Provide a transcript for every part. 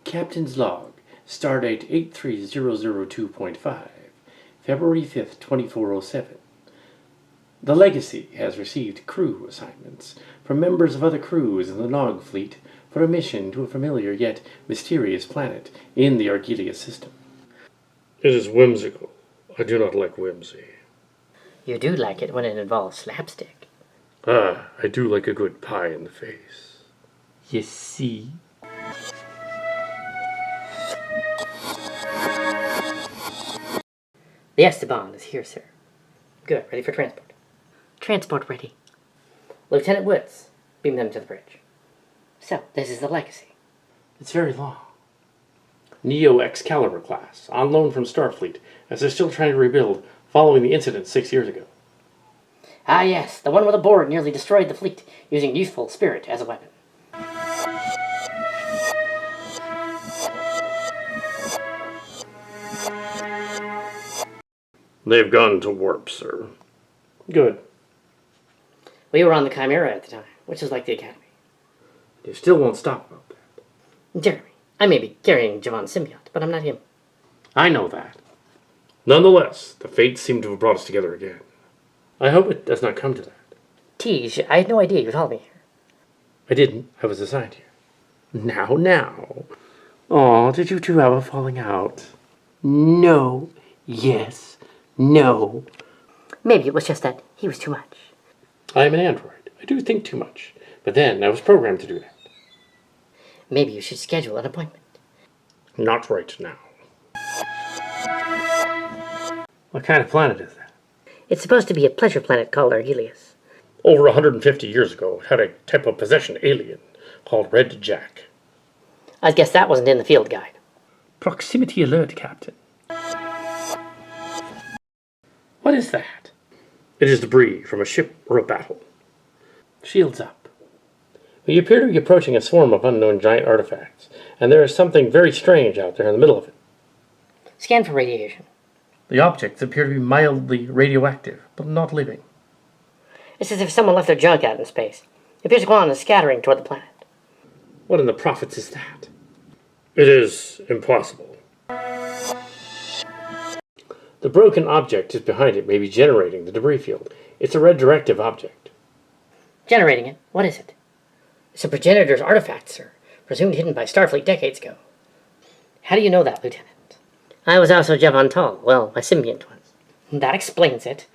Captain's Log, Stardate 83002.5, February 5th, 2407. The Legacy has received crew assignments from members of other crews in the Nog fleet for a mission to a familiar yet mysterious planet in the Argelius system. It is whimsical. I do not like whimsy. You do like it when it involves slapstick. Ah, I do like a good pie in the face. You see? The Esteban is here, sir. Good, ready for transport. Transport ready. Lieutenant Woods, beam them to the bridge. So, this is the Legacy. It's very long. Neo Excalibur class, on loan from Starfleet, as they're still trying to rebuild following the incident 6 years ago. Ah yes, the one where the Borg nearly destroyed the fleet, using youthful spirit as a weapon. They've gone to warp, sir. Good. We were on the Chimera at the time, which is like the Academy. You still won't stop about that. Jeremy, I may be carrying Javon's symbiote, but I'm not him. I know that. Nonetheless, the fates seem to have brought us together again. I hope it does not come to that. Tej, I had no idea you called me here. I didn't. I was assigned here. Now. Aw, did you two have a falling out? No. Yes. No. Maybe it was just that he was too much. I am an android. I do think too much. But then I was programmed to do that. Maybe you should schedule an appointment. Not right now. What kind of planet is that? It's supposed to be a pleasure planet called Argelius. Over 150 years ago, it had a type of possession alien called Red Jack. I guess that wasn't in the field guide. Proximity alert, Captain. What is that? It is debris from a ship or a battle. Shields up. We appear to be approaching a swarm of unknown giant artifacts, and there is something very strange out there in the middle of it. Scan for radiation. The objects appear to be mildly radioactive, but not living. It's as if someone left their junk out in space. It appears to go on a scattering toward the planet. What in the prophets is that? It is impossible. The broken object just behind it may be generating the debris field. It's a red directive object. Generating it? What is it? It's a progenitor's artifact, sir. Presumed hidden by Starfleet decades ago. How do you know that, Lieutenant? I was also Javon Tall. Well, my symbiont was. That explains it.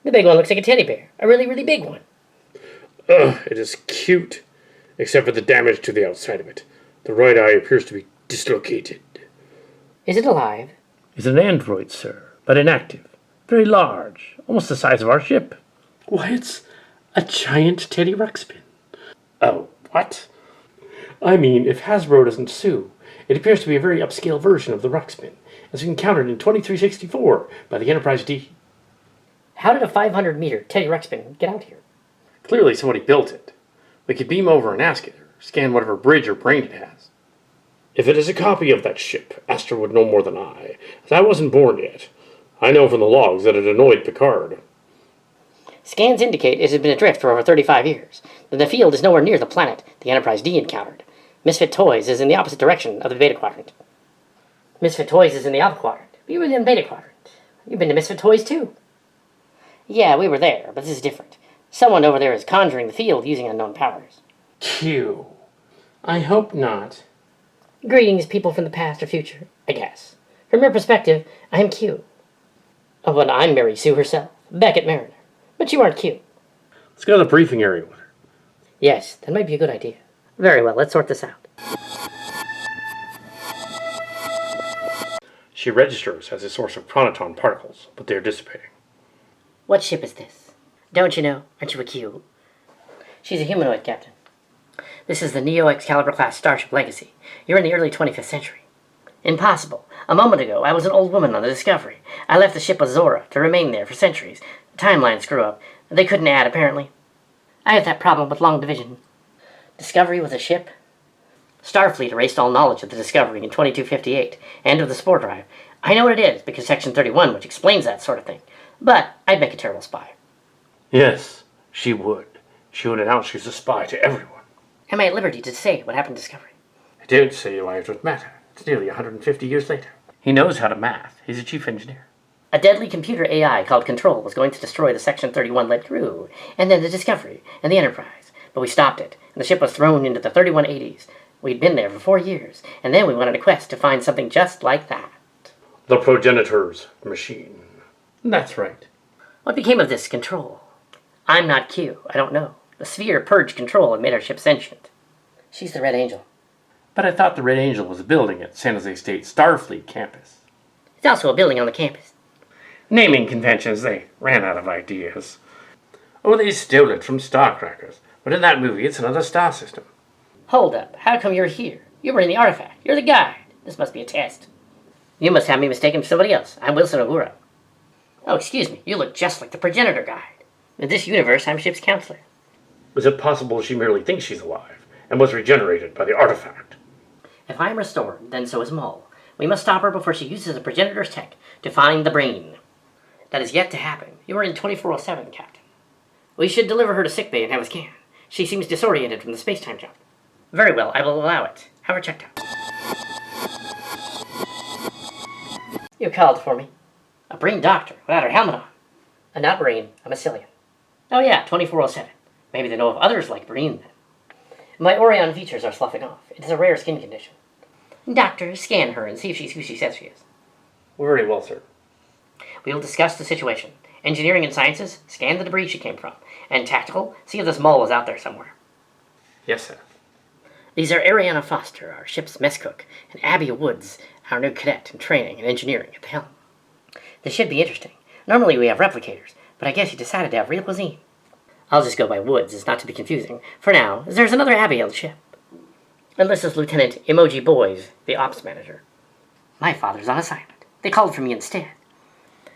The big one looks like a teddy bear. A really, really big one. Ugh, it is cute, except for the damage to the outside of it. The right eye appears to be dislocated. Is it alive? It's an android, sir, but inactive. Very large, almost the size of our ship. Why, it's a giant Teddy Ruxpin. Oh, what? I mean, if Hasbro doesn't sue, it appears to be a very upscale version of the Ruxpin, as encountered in 2364 by the Enterprise D. How did a 500-meter Teddy Ruxpin get out here? Clearly somebody built it. We could beam over and ask it, or scan whatever bridge or brain it has. If it is a copy of that ship, Astor would know more than I, as I wasn't born yet. I know from the logs that it annoyed Picard. Scans indicate it has been adrift for over 35 years. Then the field is nowhere near the planet the Enterprise D encountered. Misfit Toys is in the opposite direction of the Beta Quadrant. Misfit Toys is in the Alpha Quadrant, but you were in the Beta Quadrant. You've been to Misfit Toys, too. Yeah, we were there, but this is different. Someone over there is conjuring the field using unknown powers. Q. I hope not. Greetings, people from the past or future, I guess. From your perspective, I am Q. Oh, but I'm Mary Sue herself, Beckett Mariner. But you aren't Q. Let's go to the briefing area with her. Yes, that might be a good idea. Very well, let's sort this out. She registers as a source of chronoton particles, but they are dissipating. What ship is this? Don't you know? Aren't you a Q? She's a humanoid, Captain. This is the Neo Excalibur class Starship Legacy. You're in the early 25th century. Impossible. A moment ago, I was an old woman on the Discovery. I left the ship with Zora to remain there for centuries. The timeline screw up. They couldn't add, apparently. I have that problem with long division. Discovery was a ship? Starfleet erased all knowledge of the Discovery in 2258, and of the Spore Drive. I know what it is, because Section 31, which explains that sort of thing. But I'd make a terrible spy. Yes, She would. She would announce she's a spy to everyone. Am I at liberty to say what happened to Discovery? I don't say why it would matter. It's nearly 150 years later. He knows how to math. He's a chief engineer. A deadly computer AI called Control was going to destroy the Section 31-led crew, and then the Discovery, and the Enterprise. But we stopped it, and the ship was thrown into the 3180s. We'd been there for 4 years, and then we went on a quest to find something just like that. The progenitor's machine. That's right. What became of this Control? I'm not Q. I don't know. The sphere purged Control and made our ship sentient. She's the Red Angel. But I thought the Red Angel was a building at San Jose State Starfleet campus. It's also a building on the campus. Naming conventions, they ran out of ideas. Oh, they stole it from Starcrackers. But in that movie, it's another star system. Hold up. How come you're here? You were in the artifact. You're the guide. This must be a test. You must have me mistaken for somebody else. I'm Wilson Ogura. Oh, excuse me. You look just like the progenitor guide. In this universe, I'm ship's counselor. Is it possible she merely thinks she's alive and was regenerated by the artifact? If I am restored, then so is Mull. We must stop her before she uses the progenitor's tech to find the brain. That is yet to happen. You are in 2407, Captain. We should deliver her to sickbay and have a scan. She seems disoriented from the space-time jump. Very well, I will allow it. Have her checked out. You called for me. A brain doctor without her helmet on. I'm not brain, I'm a Cillian. Oh yeah, 2407. Maybe they know of others like brain then. My Orion features are sloughing off. It is a rare skin condition. Doctor, scan her and see if she's who she says she is. Very well, sir. We will discuss the situation. Engineering and sciences, scan the debris she came from. And tactical, see if this Mull is out there somewhere. Yes, sir. These are Ariana Foster, our ship's mess cook, and Abby Woods, our new cadet in training and engineering at the helm. This should be interesting. Normally we have replicators, but I guess you decided to have real cuisine. I'll just go by Woods, it's not to be confusing. For now, there's another Abby on the ship. And this is Lieutenant Emoji Boys, the ops manager. My father's on assignment. They called for me instead.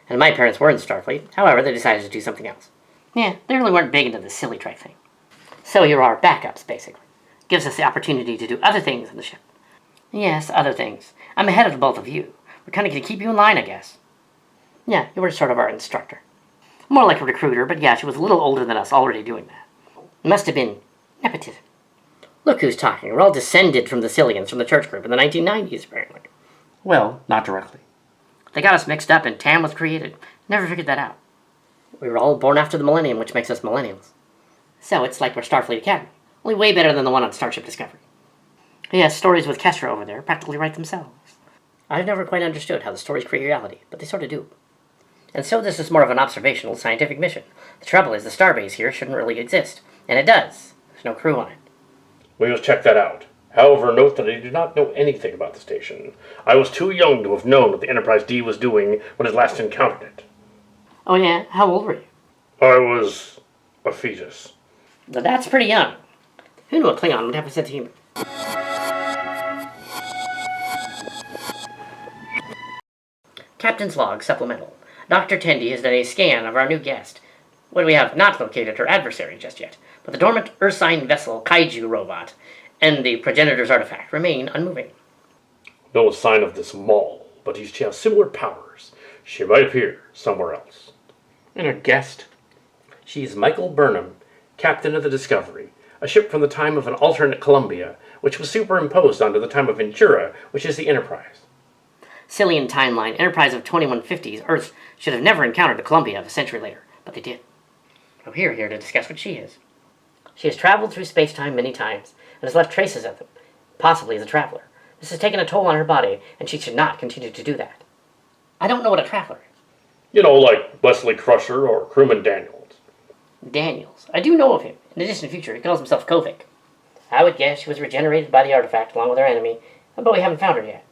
And my parents were in Starfleet. However, they decided to do something else. Yeah, they really weren't big into this silly trek thing. So you're our backups, basically. Gives us the opportunity to do other things on the ship. Yes, other things. I'm ahead of the both of you. We're kind of going to keep you in line, I guess. Yeah, you were sort of our instructor. More like a recruiter, but yeah, she was a little older than us already doing that. It must have been nepotism. Look who's talking. We're all descended from the Cillians from the church group in the 1990s, apparently. Well, not directly. They got us mixed up and TAM was created. Never figured that out. We were all born after the millennium, which makes us millennials. So it's like we're Starfleet Academy. Only way better than the one on Starship Discovery. Yes, stories with Kestra over there practically write themselves. I've never quite understood how the stories create reality, but they sort of do. And so this is more of an observational scientific mission. The trouble is the starbase here shouldn't really exist. And it does. There's no crew on it. We must check that out. However, note that I do not know anything about the station. I was too young to have known what the Enterprise D was doing when it last encountered it. Oh yeah? How old were you? I was a fetus. Now that's pretty young. Who knew a Klingon would have a sense of humor? Captain's log supplemental. Dr. Tendi has done a scan of our new guest. When we have not located her adversary just yet, but the dormant ursine vessel kaiju robot and the progenitor's artifact remain unmoving. No sign of this Mull, but she has similar powers. She might appear somewhere else. And her guest? She is Michael Burnham, captain of the Discovery, a ship from the time of an alternate Columbia, which was superimposed onto the time of Ventura, which is the Enterprise. Cillian timeline, Enterprise of 2150s, Earth should have never encountered the Columbia of a century later, but they did. We're here to discuss what she is. She has traveled through space-time many times, and has left traces of them, possibly as a traveler. This has taken a toll on her body, and she should not continue to do that. I don't know what a traveler is. You know, like Wesley Crusher or Crewman Daniels. Daniels. I do know of him. In the distant future, he calls himself Kovic. I would guess she was regenerated by the artifact along with her enemy, but we haven't found her yet.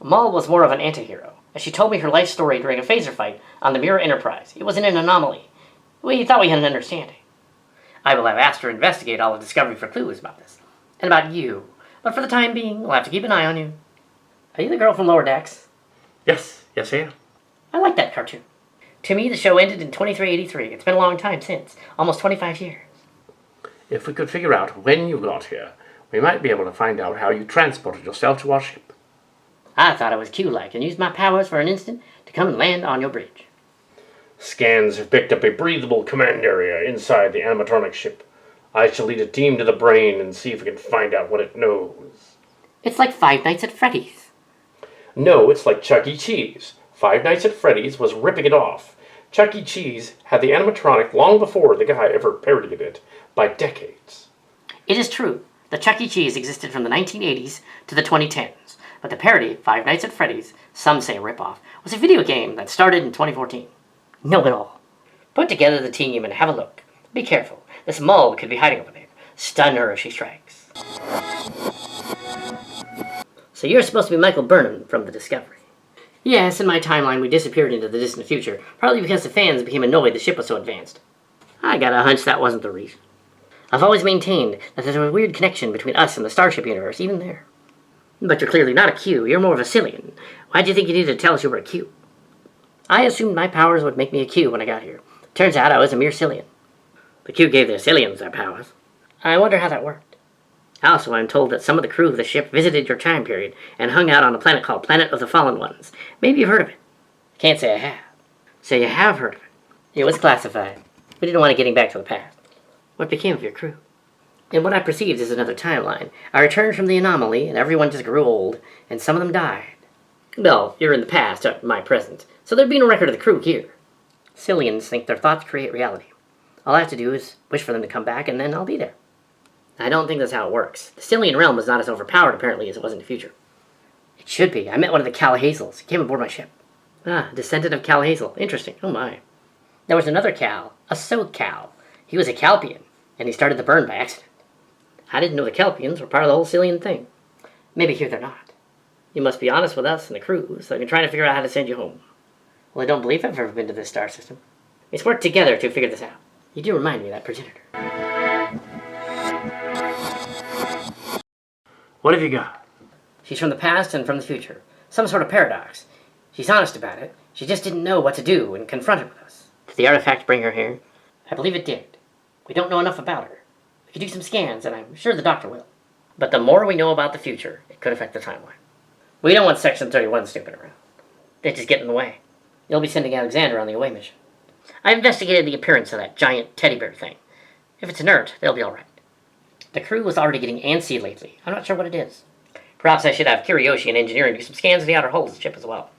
Mull was more of an antihero, as she told me her life story during a phaser fight on the Mirror Enterprise. It wasn't an anomaly. We thought we had an understanding. I will have asked her to investigate all of Discovery for clues about this, and about you. But for the time being, we'll have to keep an eye on you. Are you the girl from Lower Decks? Yes, I am. I like that cartoon. To me, the show ended in 2383. It's been a long time since. Almost 25 years. If we could figure out when you got here, we might be able to find out how you transported yourself to our ship. I thought I was Q-like and used my powers for an instant to come and land on your bridge. Scans have picked up a breathable command area inside the animatronic ship. I shall lead a team to the brain and see if we can find out what it knows. It's like Five Nights at Freddy's. No, it's like Chuck E. Cheese. Five Nights at Freddy's was ripping it off. Chuck E. Cheese had the animatronic long before the guy ever parodied it, by decades. It is true that Chuck E. Cheese existed from the 1980s to the 2010s, but the parody, Five Nights at Freddy's, some say a ripoff, was a video game that started in 2014. Know it all. Put together the team and have a look. Be careful. This mole could be hiding over there. Stun her if she strikes. So you're supposed to be Michael Burnham from the Discovery. Yes, in my timeline we disappeared into the distant future, partly because the fans became annoyed the ship was so advanced. I got a hunch that wasn't the reason. I've always maintained that there's a weird connection between us and the Starship universe, even there. But you're clearly not a Q, you're more of a Cillian. Why'd you think you needed to tell us you were a Q? I assumed my powers would make me a Q when I got here. Turns out I was a mere Cillian. The Q gave their Cillians their powers. I wonder how that worked. Also, I'm told that some of the crew of the ship visited your time period and hung out on a planet called Planet of the Fallen Ones. Maybe you've heard of it. Can't say I have. So you have heard of it. It was classified. We didn't want it getting back to the past. What became of your crew? In what I perceived as another timeline, I returned from the anomaly and everyone just grew old, and some of them died. Well, you're in the past, my present, so there'd be no record of the crew here. Cillians think their thoughts create reality. All I have to do is wish for them to come back, and then I'll be there. I don't think that's how it works. The Cillian realm is not as overpowered, apparently, as it was in the future. It should be. I met one of the Cal Hazels. He came aboard my ship. Ah, descendant of Cal Hazel. Interesting. Oh my. There was another Cal, a So-Cal. He was a Calpian, and he started the burn by accident. I didn't know the Kelpians were part of the whole Cillian thing. Maybe here they're not. You must be honest with us and the crew, so I've been trying to figure out how to send you home. Well, I don't believe I've ever been to this star system. Let's work together to figure this out. You do remind me of that progenitor. What have you got? She's from the past and from the future. Some sort of paradox. She's honest about it. She just didn't know what to do and confront it with us. Did the artifact bring her here? I believe it did. We don't know enough about her. We could do some scans, and I'm sure the doctor will. But the more we know about the future, it could affect the timeline. We don't want Section 31 snooping around. They just get in the way. You'll be sending Alexander on the away mission. I investigated the appearance of that giant teddy bear thing. If it's inert, they'll be all right. The crew was already getting antsy lately. I'm not sure what it is. Perhaps I should have Kiriyoshi and engineering do some scans of the outer hull of the ship as well.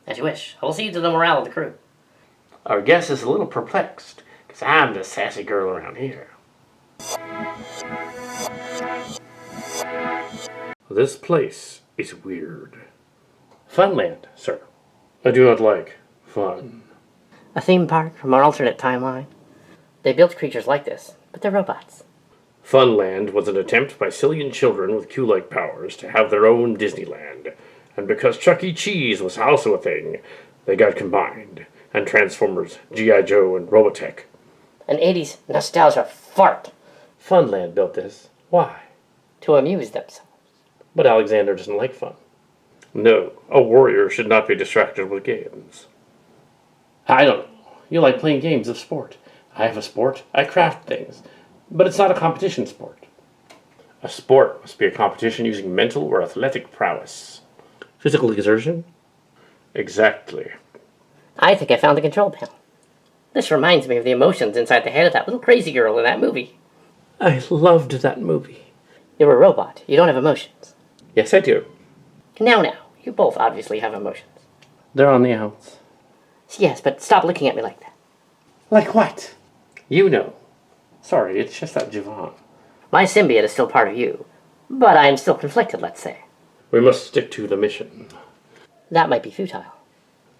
As you wish. I will see to the morale of the crew. Our guest is a little perplexed, because I'm the sassy girl around here. This place is weird. Funland, sir. I do not like fun. A theme park from our alternate timeline. They built creatures like this, but they're robots. Funland was an attempt by Cillian children with Q-like powers to have their own Disneyland, and because Chuck E. Cheese was also a thing, they got combined, and Transformers, G.I. Joe, and Robotech. An 80s nostalgia fart. Funland built this. Why? To amuse themselves. But Alexander doesn't like fun. No, a warrior should not be distracted with games. I don't know. You like playing games of sport. I have a sport. I craft things. But it's not a competition sport. A sport must be a competition using mental or athletic prowess. Physical exertion? Exactly. I think I found the control panel. This reminds me of the emotions inside the head of that little crazy girl in that movie. I loved that movie. You're a robot. You don't have emotions. Yes, I do. Now, you both obviously have emotions. They're on the outs. Yes, but stop looking at me like that. Like what? You know. Sorry, it's just that Javon. My symbiote is still part of you, but I'm still conflicted, let's say. We must stick to the mission. That might be futile.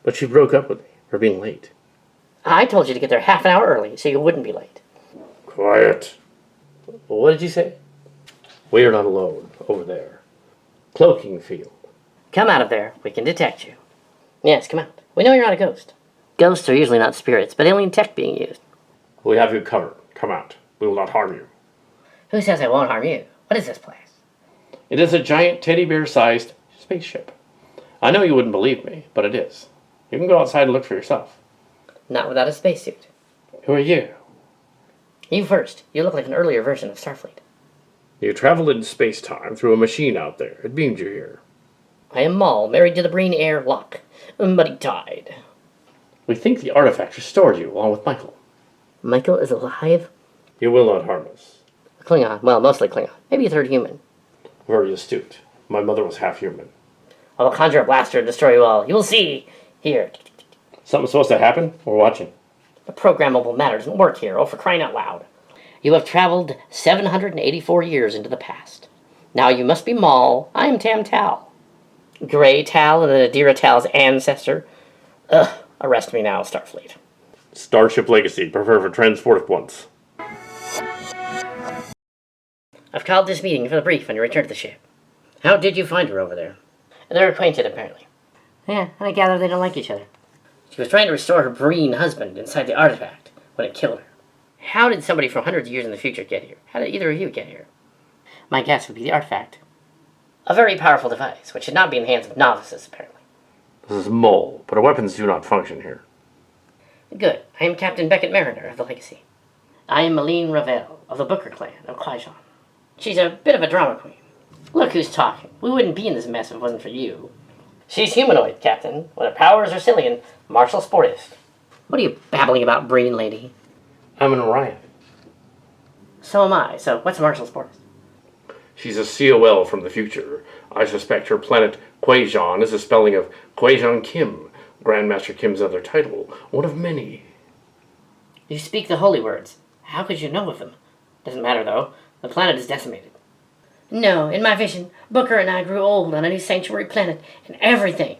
But she broke up with me for being late. I told you to get there half an hour early so you wouldn't be late. Quiet. What did you say? We are not alone, over there. Cloaking field. Come out of there. We can detect you. Yes, come out. We know you're not a ghost. Ghosts are usually not spirits, but alien tech being used. We have you covered. Come out. We will not harm you. Who says I won't harm you? What is this place? It is a giant teddy bear-sized spaceship. I know you wouldn't believe me, but it is. You can go outside and look for yourself. Not without a spacesuit. Who are you? You first. You look like an earlier version of Starfleet. You traveled in space-time through a machine out there. It beamed you here. I am Maul, married to the Brain Air Locke. But he died. We think the artifact restored you, along with Michael. Michael is alive? You will not harm us. A Klingon. Well, mostly Klingon. Maybe a third human. Very astute. My mother was half human. I will conjure a blaster and destroy you all. You will see. Here. Something's supposed to happen? We're watching. The programmable matter doesn't work here. Oh, for crying out loud. You have traveled 784 years into the past. Now you must be Maul. I am Tam Tal. Grey Tal and Adira Tal's ancestor. Ugh. Arrest me now, Starfleet. Starship Legacy. Prepare for transport at once. I've called this meeting for the brief on your return to the ship. How did you find her over there? They're acquainted, apparently. Yeah, and I gather they don't like each other. She was trying to restore her Breen husband inside the artifact when it killed her. How did somebody from hundreds of years in the future get here? How did either of you get here? My guess would be the artifact. A very powerful device, which should not be in the hands of novices, apparently. This is Mole, but our weapons do not function here. Good. I am Captain Beckett Mariner of the Legacy. I am Malene Ravel of the Booker clan of Quaijan. She's a bit of a drama queen. Look who's talking. We wouldn't be in this mess if it wasn't for you. She's humanoid, Captain. When her powers are Cillian, martial sportist. What are you babbling about, Breen lady? I'm an Orion. So am I. So what's martial sportist? She's a COL from the future. I suspect her planet Quaijan is a spelling of Quaijan Kim, Grandmaster Kim's other title, one of many. You speak the holy words. How could you know of them? Doesn't matter, though. The planet is decimated. No, in my vision, Booker and I grew old on a new sanctuary planet, and everything.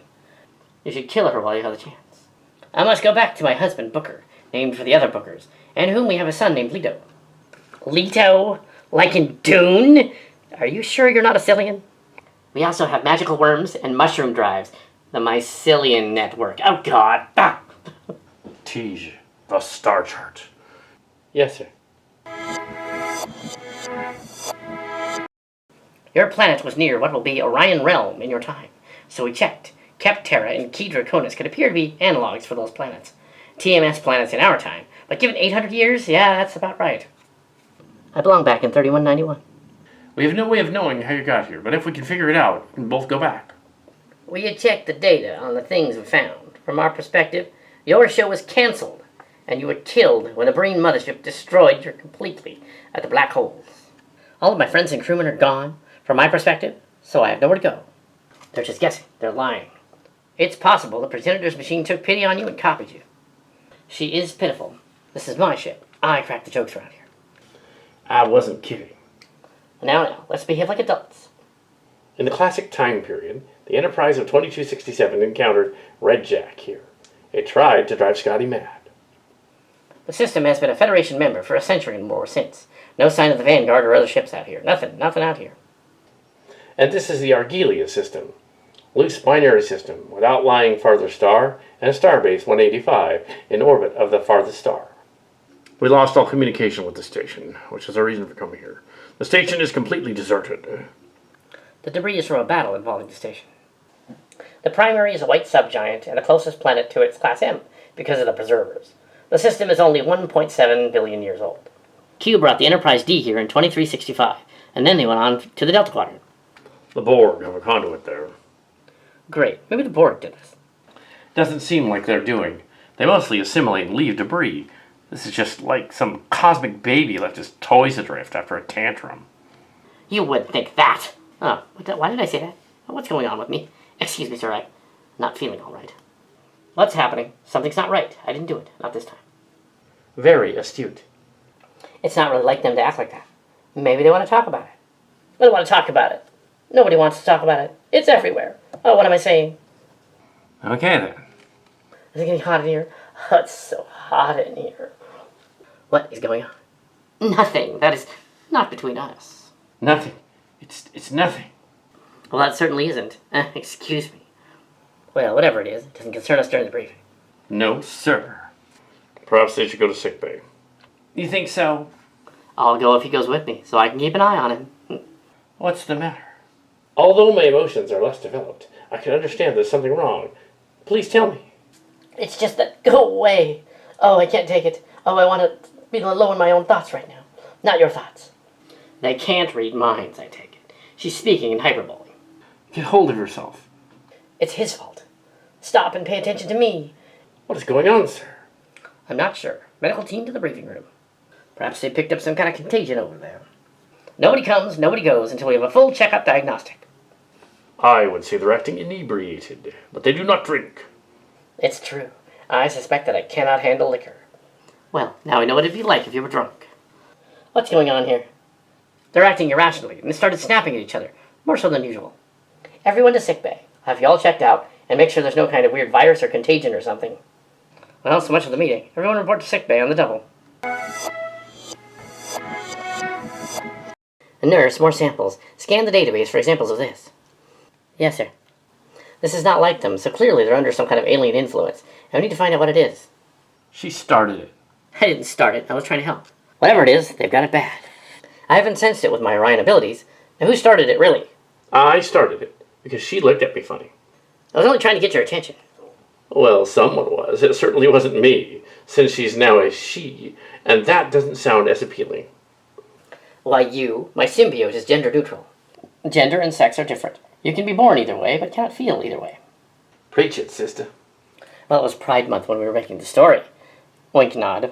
You should kill her while you have the chance. I must go back to my husband, Booker, named for the other Bookers, and whom we have a son named Leto. Leto? Like in Dune? Are you sure you're not a Cillian? We also have magical worms and mushroom drives. The Mycelian network. Oh, God. Ah. Tej, the star chart. Yes, sir. Your planet was near what will be Orion Realm in your time, so we checked. Keptera and Key Draconis could appear to be analogs for those planets. TMS planets in our time, but given 800 years, yeah, that's about right. I belong back in 3191. We have no way of knowing how you got here, but if we can figure it out, we can both go back. We had checked the data on the things we found. From our perspective, your show was cancelled, and you were killed when the Breen mothership destroyed you completely at the black holes. All of my friends and crewmen are gone, from my perspective, so I have nowhere to go. They're just guessing. They're lying. It's possible the Progenitor's machine took pity on you and copied you. She is pitiful. This is my ship. I crack the jokes around here. I wasn't kidding. Now, let's behave like adults. In the classic time period, the Enterprise of 2267 encountered Red Jack here. It tried to drive Scotty mad. The system has been a Federation member for a century and more since. No sign of the Vanguard or other ships out here. Nothing out here. And this is the Argelius system. Loose binary system with outlying farther star and a starbase 185 in orbit of the farthest star. We lost all communication with the station, which is our reason for coming here. The station is completely deserted. The debris is from a battle involving the station. The primary is a white subgiant and the closest planet to its Class M because of the preservers. The system is only 1.7 billion years old. Q brought the Enterprise D here in 2365, and then they went on to the Delta Quadrant. The Borg have a conduit there. Great. Maybe the Borg did this. Doesn't seem like they're doing. They mostly assimilate and leave debris. This is just like some cosmic baby left his toys adrift after a tantrum. You wouldn't think that. Oh, why did I say that? What's going on with me? Excuse me, sir, I'm not feeling all right. What's happening? Something's not right. I didn't do it. Not this time. Very astute. It's not really like them to act like that. Maybe they want to talk about it. They don't want to talk about it. Nobody wants to talk about it. It's everywhere. Oh, what am I saying? Okay, then. Is it getting hot in here? Oh, it's so hot in here. What is going on? Nothing. That is not between us. Nothing. It's nothing. Well, that certainly isn't. Excuse me. Well, whatever it is, it doesn't concern us during the briefing. No, sir. Perhaps they should go to sickbay. You think so? I'll go if he goes with me, so I can keep an eye on him. What's the matter? Although my emotions are less developed, I can understand there's something wrong. Please tell me. It's just that, go away. Oh, I can't take it. Oh, I want to be alone in my own thoughts right now. Not your thoughts. They can't read minds, I take it. She's speaking in hyperbole. Get hold of yourself. It's his fault. Stop and pay attention to me. What is going on, sir? I'm not sure. Medical team to the briefing room. Perhaps they picked up some kind of contagion over there. Nobody comes, nobody goes until we have a full checkup diagnostic. I would say they're acting inebriated, but they do not drink. It's true. I suspect that I cannot handle liquor. Well, now I know what it'd be like if you were drunk. What's going on here? They're acting irrationally, and they started snapping at each other, more so than usual. Everyone to sickbay. I'll have you all checked out, and make sure there's no kind of weird virus or contagion or something. Well, so much for the meeting. Everyone report to sickbay on the double. A nurse, more samples. Scan the database for examples of this. Yes, sir. This is not like them, so clearly they're under some kind of alien influence, and we need to find out what it is. She started it. I didn't start it. I was trying to help. Whatever it is, they've got it bad. I haven't sensed it with my Orion abilities. Now, who started it, really? I started it, because she looked at me funny. I was only trying to get your attention. Well, someone was. It certainly wasn't me, since she's now a she, and that doesn't sound as appealing. Why, you, my symbiote, is gender neutral. Gender and sex are different. You can be born either way, but cannot feel either way. Preach it, sister. Well, it was Pride Month when we were making the story. Wink nod.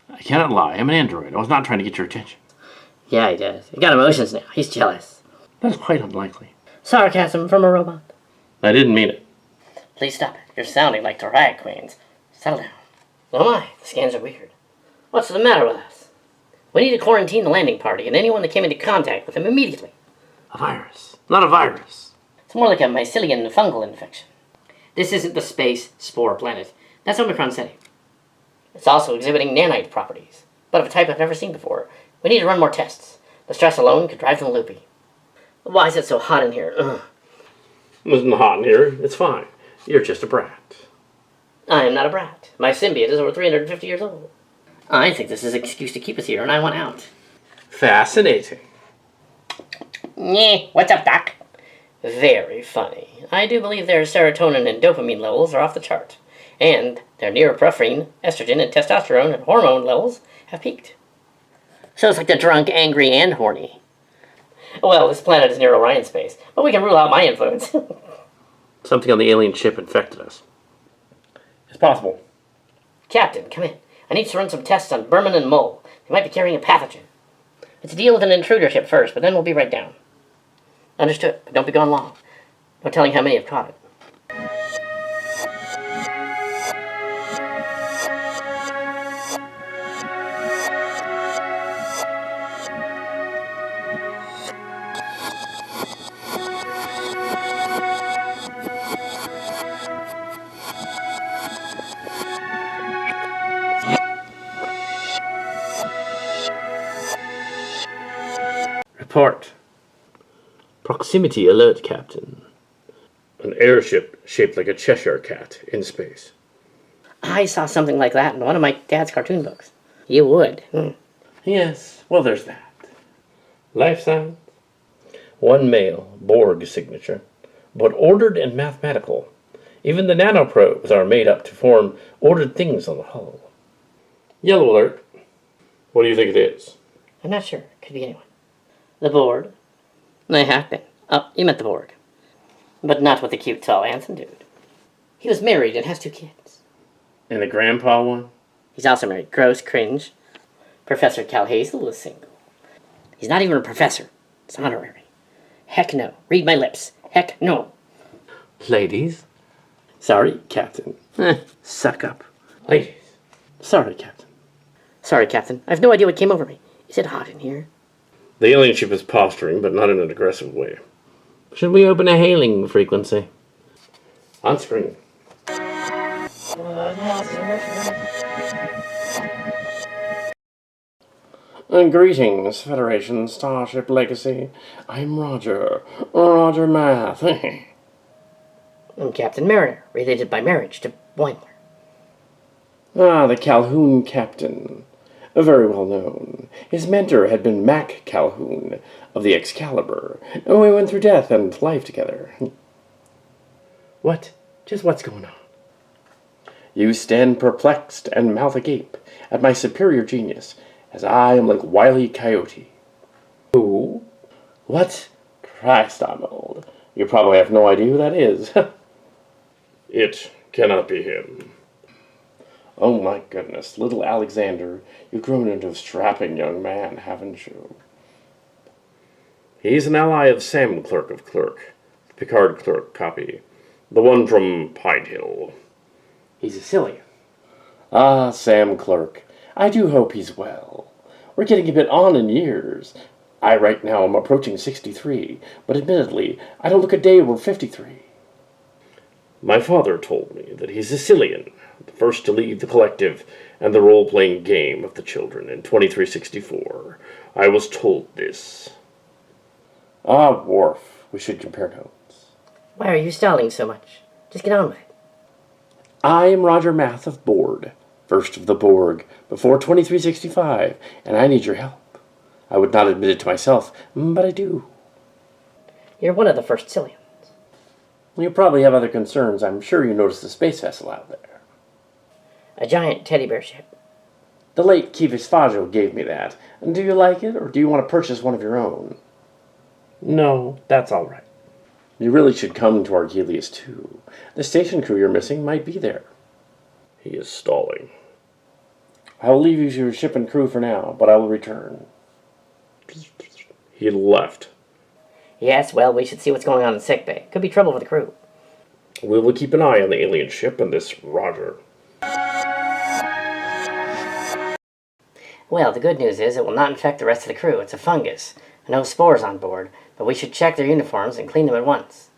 I cannot lie. I'm an android. I was not trying to get your attention. Yeah, he does. He got emotions now. He's jealous. That is quite unlikely. Sarcasm from a robot. I didn't mean it. Please stop it. You're sounding like drag queens. Settle down. Oh my, the scans are weird. What's the matter with us? We need to quarantine the landing party and anyone that came into contact with them immediately. A virus. Not a virus. It's more like a mycelium fungal infection. This isn't the space spore planet. That's Omicron setting. It's also exhibiting nanite properties, but of a type I've never seen before. We need to run more tests. The stress alone could drive them loopy. Why is it so hot in here? Ugh. It isn't hot in here. It's fine. You're just a brat. I am not a brat. My symbiote is over 350 years old. I think this is an excuse to keep us here, and I want out. Fascinating. Nyeh, what's up, Doc? Very funny. I do believe their serotonin and dopamine levels are off the chart. And their norepinephrine, estrogen, and testosterone and hormone levels have peaked. So it's like the drunk, angry, and horny. Well, this planet is near Orion space, but we can rule out my influence. Something on the alien ship infected us. It's possible. Captain, come in. I need to run some tests on Berman and Mole. They might be carrying a pathogen. Let's deal with an intruder ship first, but then we'll be right down. Understood, but don't be gone long. No telling how many have caught it. Report. Proximity alert, Captain. An airship shaped like a Cheshire cat in space. I saw something like that in one of my dad's cartoon books. You would. Yes, well, there's that. Life signs. One male, Borg signature, but ordered and mathematical. Even the nanoprobes are made up to form ordered things on the hull. Yellow alert. What do you think it is? I'm not sure. Could be anyone. The board. They have been. Oh, you meant the Borg. But not with the cute, tall, handsome dude. He was married and has 2 kids. And the grandpa one? He's also married. Gross, cringe. Professor Cal Hazel is single. He's not even a professor. It's honorary. Heck no. Read my lips. Heck no. Ladies? Sorry, Captain. Suck up. Ladies. Sorry, Captain. Sorry, Captain. I have no idea what came over me. Is it hot in here? The alien ship is posturing, but not in an aggressive way. Should we open a hailing frequency? On screen. Greetings, Federation Starship Legacy. I'm Roger. Roger Math. I'm Captain Mariner, related by marriage to Boimler. The Calhoun Captain. Very well known. His mentor had been Mac Calhoun of the Excalibur. We went through death and life together. What? Just what's going on? You stand perplexed and mouth agape at my superior genius, as I am like Wile E. Coyote. Who? What? Christ, I'm old. You probably have no idea who that is. It cannot be him. Oh my goodness, little Alexander, you've grown into a strapping young man, haven't you? He's an ally of Sam Clerk of Clerk, Picard Clerk copy. The one from Pine Hill. He's a Cillian. Ah, Sam Clerk. I do hope he's well. We're getting a bit on in years. I right now am approaching 63, but admittedly, I don't look a day over 53. My father told me that he's a Cillian, the first to leave the collective and the role-playing game of the children in 2364. I was told this. Ah, Worf, we should compare notes. Why are you stalling so much? Just get on with it. I am Roger Math of Board, first of the Borg, before 2365, and I need your help. I would not admit it to myself, but I do. You're one of the first Cillians. You probably have other concerns. I'm sure you noticed the space vessel out there. A giant teddy bear ship. The late Kivas Fajo gave me that. Do you like it, or do you want to purchase one of your own? No, that's all right. You really should come to Argelius, too. The station crew you're missing might be there. He is stalling. I will leave you to your ship and crew for now, but I will return. He left. Yes, well, we should see what's going on in sickbay. Could be trouble with the crew. We will keep an eye on the alien ship and this Roger. Well, the good news is it will not infect the rest of the crew. It's a fungus. No spores on board, but we should check their uniforms and clean them at once.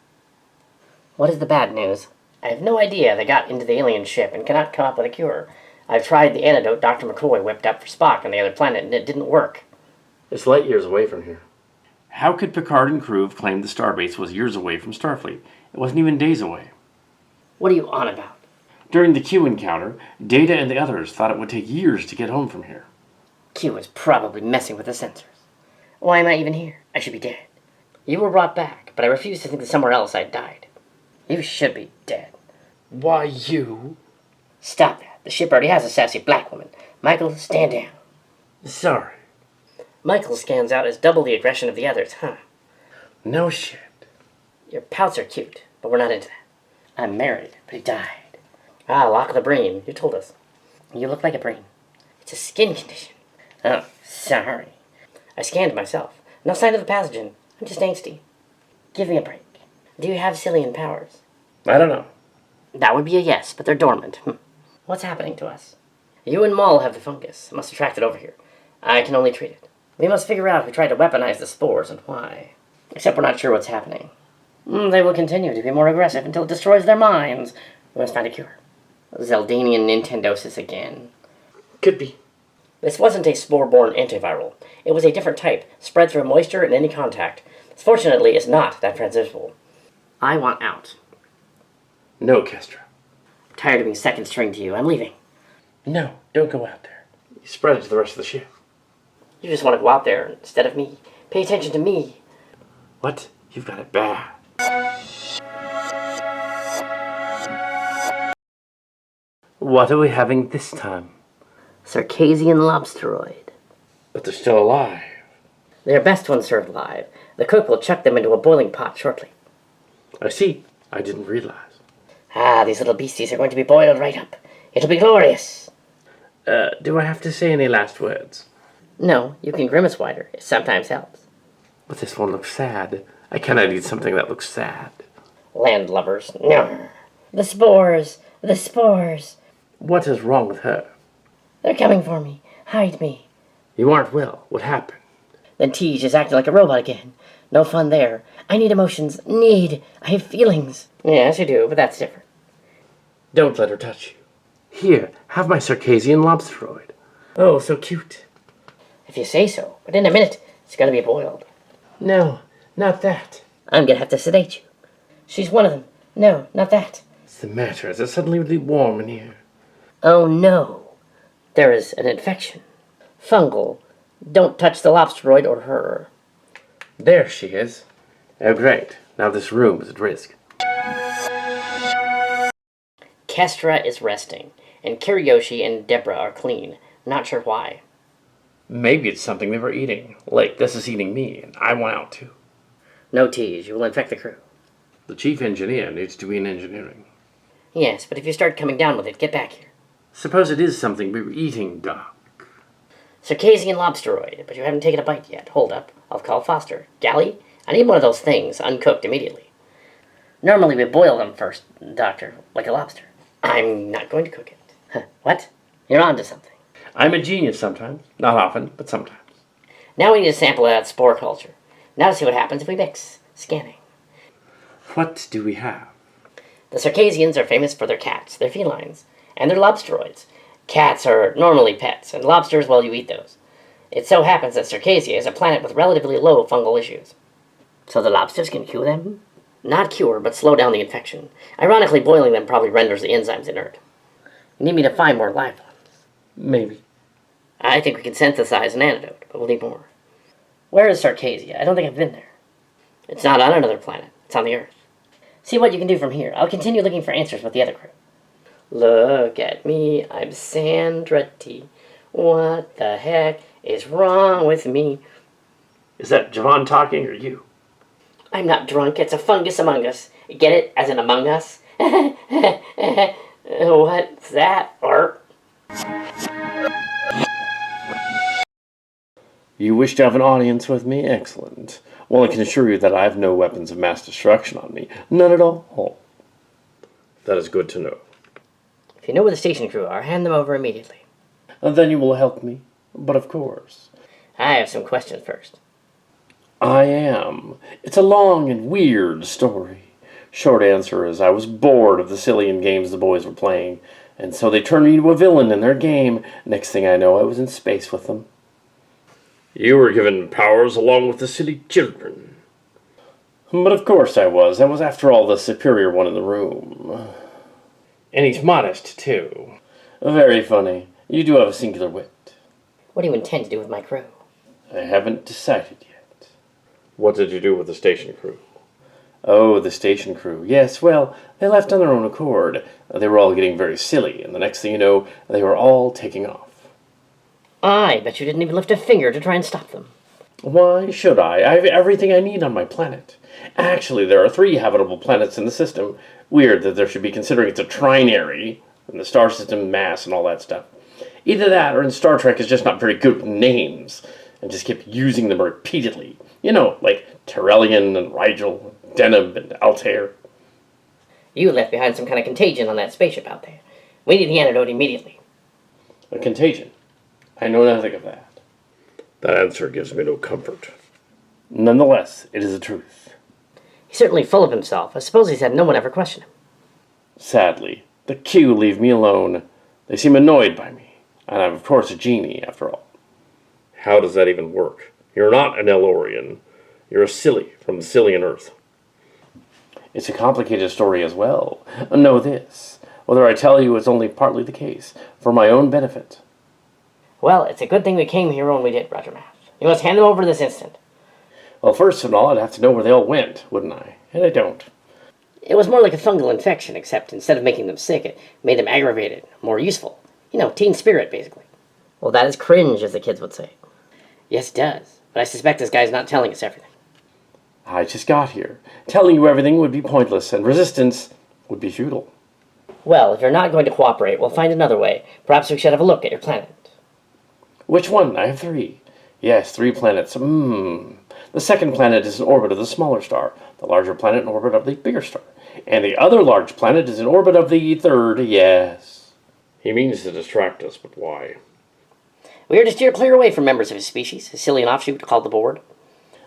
What is the bad news? I have no idea they got into the alien ship and cannot come up with a cure. I've tried the antidote Dr. McCoy whipped up for Spock on the other planet, and it didn't work. It's light years away from here. How could Picard and crew have claimed the starbase was years away from Starfleet? It wasn't even days away. What are you on about? During the Q encounter, Data and the others thought it would take years to get home from here. Q was probably messing with the sensors. Why am I even here? I should be dead. You were brought back, but I refuse to think that somewhere else I'd died. You should be dead. Why, you? Stop that. The ship already has a sassy black woman. Michael, stand down. Sorry. Michael scans out as double the aggression of the others, huh? No shit. Your pouts are cute, but we're not into that. I'm married, but he died. Ah, lock of the brain. You told us. You look like a brain. It's a skin condition. Oh, sorry. I scanned myself. No sign of the pathogen. I'm just angsty. Give me a break. Do you have Cillian powers? I don't know. That would be a yes, but they're dormant. What's happening to us? You and Maul have the fungus. It must have tracked it over here. I can only treat it. We must figure out who tried to weaponize the spores and why. Except we're not sure what's happening. They will continue to be more aggressive until it destroys their minds. We must find a cure. Zeldanian Nintendosis again. Could be. This wasn't a spore-borne antiviral. It was a different type, spread through moisture and any contact. Fortunately, it's not that transmissible. I want out. No, Kestra. I'm tired of being second string to you. I'm leaving. No, don't go out there. You spread it to the rest of the ship. You just want to go out there instead of me. Pay attention to me. What? You've got it bad. What are we having this time? Circassian lobsteroid. But they're still alive. They're best when served live. The cook will chuck them into a boiling pot shortly. I see. I didn't realize. Ah, these little beasties are going to be boiled right up. It'll be glorious. Do I have to say any last words? No, you can grimace wider. It sometimes helps. But this one looks sad. I cannot eat something that looks sad. Landlubbers. No. The spores. The spores. What is wrong with her? They're coming for me. Hide me. You aren't well. What happened? Then Tej is acting like a robot again. No fun there. I need emotions. I have feelings. Yes, you do, but that's different. Don't let her touch you. Here, have my Circassian lobsteroid. Oh, so cute. If you say so, but in a minute, it's gonna be boiled. No, not that. I'm gonna have to sedate you. She's one of them. No, not that. What's the matter? Is it suddenly really warm in here? Oh no. There is an infection. Fungal. Don't touch the lobsteroid or her. There she is. Oh, great. Now this room is at risk. Kestra is resting, and Kiriyoshi and Deborah are clean. Not sure why. Maybe it's something they were eating. Like, this is eating me, and I want out too. No tease, you will infect the crew. The chief engineer needs to be in engineering. Yes, but if you start coming down with it, get back here. Suppose it is something we were eating, Doc. Circassian lobsteroid, but you haven't taken a bite yet. Hold up. I'll call Foster. Galley? I need one of those things, uncooked immediately. Normally we boil them first, Doctor, like a lobster. I'm not going to cook it. Huh, what? You're on to something. I'm a genius sometimes. Not often, but sometimes. Now we need a sample of that spore culture. Now to see what happens if we mix. Scanning. What do we have? The Circassians are famous for their cats, their felines, and their lobsteroids. Cats are normally pets, and lobsters, well, you eat those. It so happens that Circassia is a planet with relatively low fungal issues. So the lobsters can cure them? Not cure, but slow down the infection. Ironically, boiling them probably renders the enzymes inert. You need me to find more live ones? Maybe. I think we can synthesize an antidote, but we'll need more. Where is Circassia? I don't think I've been there. It's not on another planet. It's on the Earth. See what you can do from here. I'll continue looking for answers with the other crew. Look at me, I'm Sandra T. What the heck is wrong with me? Is that Javon talking or you? I'm not drunk, it's a fungus among us. Get it? As in among us? What's that, Art? You wish to have an audience with me? Excellent. Well, I can assure you that I have no weapons of mass destruction on me. None at all. That is good to know. If you know where the station crew are, hand them over immediately. Then you will help me. But of course. I have some questions first. I am. It's a long and weird story. Short answer is I was bored of the Cillian games the boys were playing, and so they turned me into a villain in their game. Next thing I know, I was in space with them. You were given powers along with the silly children. But of course I was. I was, after all, the superior one in the room. And he's modest, too. Very funny. You do have a singular wit. What do you intend to do with my crew? I haven't decided yet. What did you do with the station crew? Oh, the station crew. Yes, well, they left on their own accord. They were all getting very silly, and the next thing you know, they were all taking off. I bet you didn't even lift a finger to try and stop them. Why should I? I have everything I need on my planet. Actually, there are 3 habitable planets in the system. Weird that there should be, considering it's a trinary, and the star system mass and all that stuff. Either that, or in Star Trek is just not very good with names, and just kept using them repeatedly. You know, like Terrellian and Rigel, Denham and Altair. You left behind some kind of contagion on that spaceship out there. We need the antidote immediately. A contagion? I know nothing of that. That answer gives me no comfort. Nonetheless, it is the truth. He's certainly full of himself. I suppose he's had no one ever question him. Sadly, the Q leave me alone. They seem annoyed by me. And I'm, of course, a genie, after all. How does that even work? You're not an Elorian. You're a silly from the Cillian Earth. It's a complicated story as well. Know this. Whether I tell you it's only partly the case, for my own benefit. Well, it's a good thing we came here when we did, Roger Math. You must hand them over this instant. Well, first of all, I'd have to know where they all went, wouldn't I? And I don't. It was more like a fungal infection, except instead of making them sick, it made them aggravated, more useful. You know, teen spirit, basically. Well, that is cringe, as the kids would say. Yes, it does. But I suspect this guy's not telling us everything. I just got here. Telling you everything would be pointless, and resistance would be futile. Well, if you're not going to cooperate, we'll find another way. Perhaps we should have a look at your planet. Which one? I have 3. Yes, 3 planets. The second planet is in orbit of the smaller star, the larger planet in orbit of the bigger star, and the other large planet is in orbit of the third, yes. He means to distract us, but why? We are to steer clear away from members of his species, a Cillian offshoot called the Board.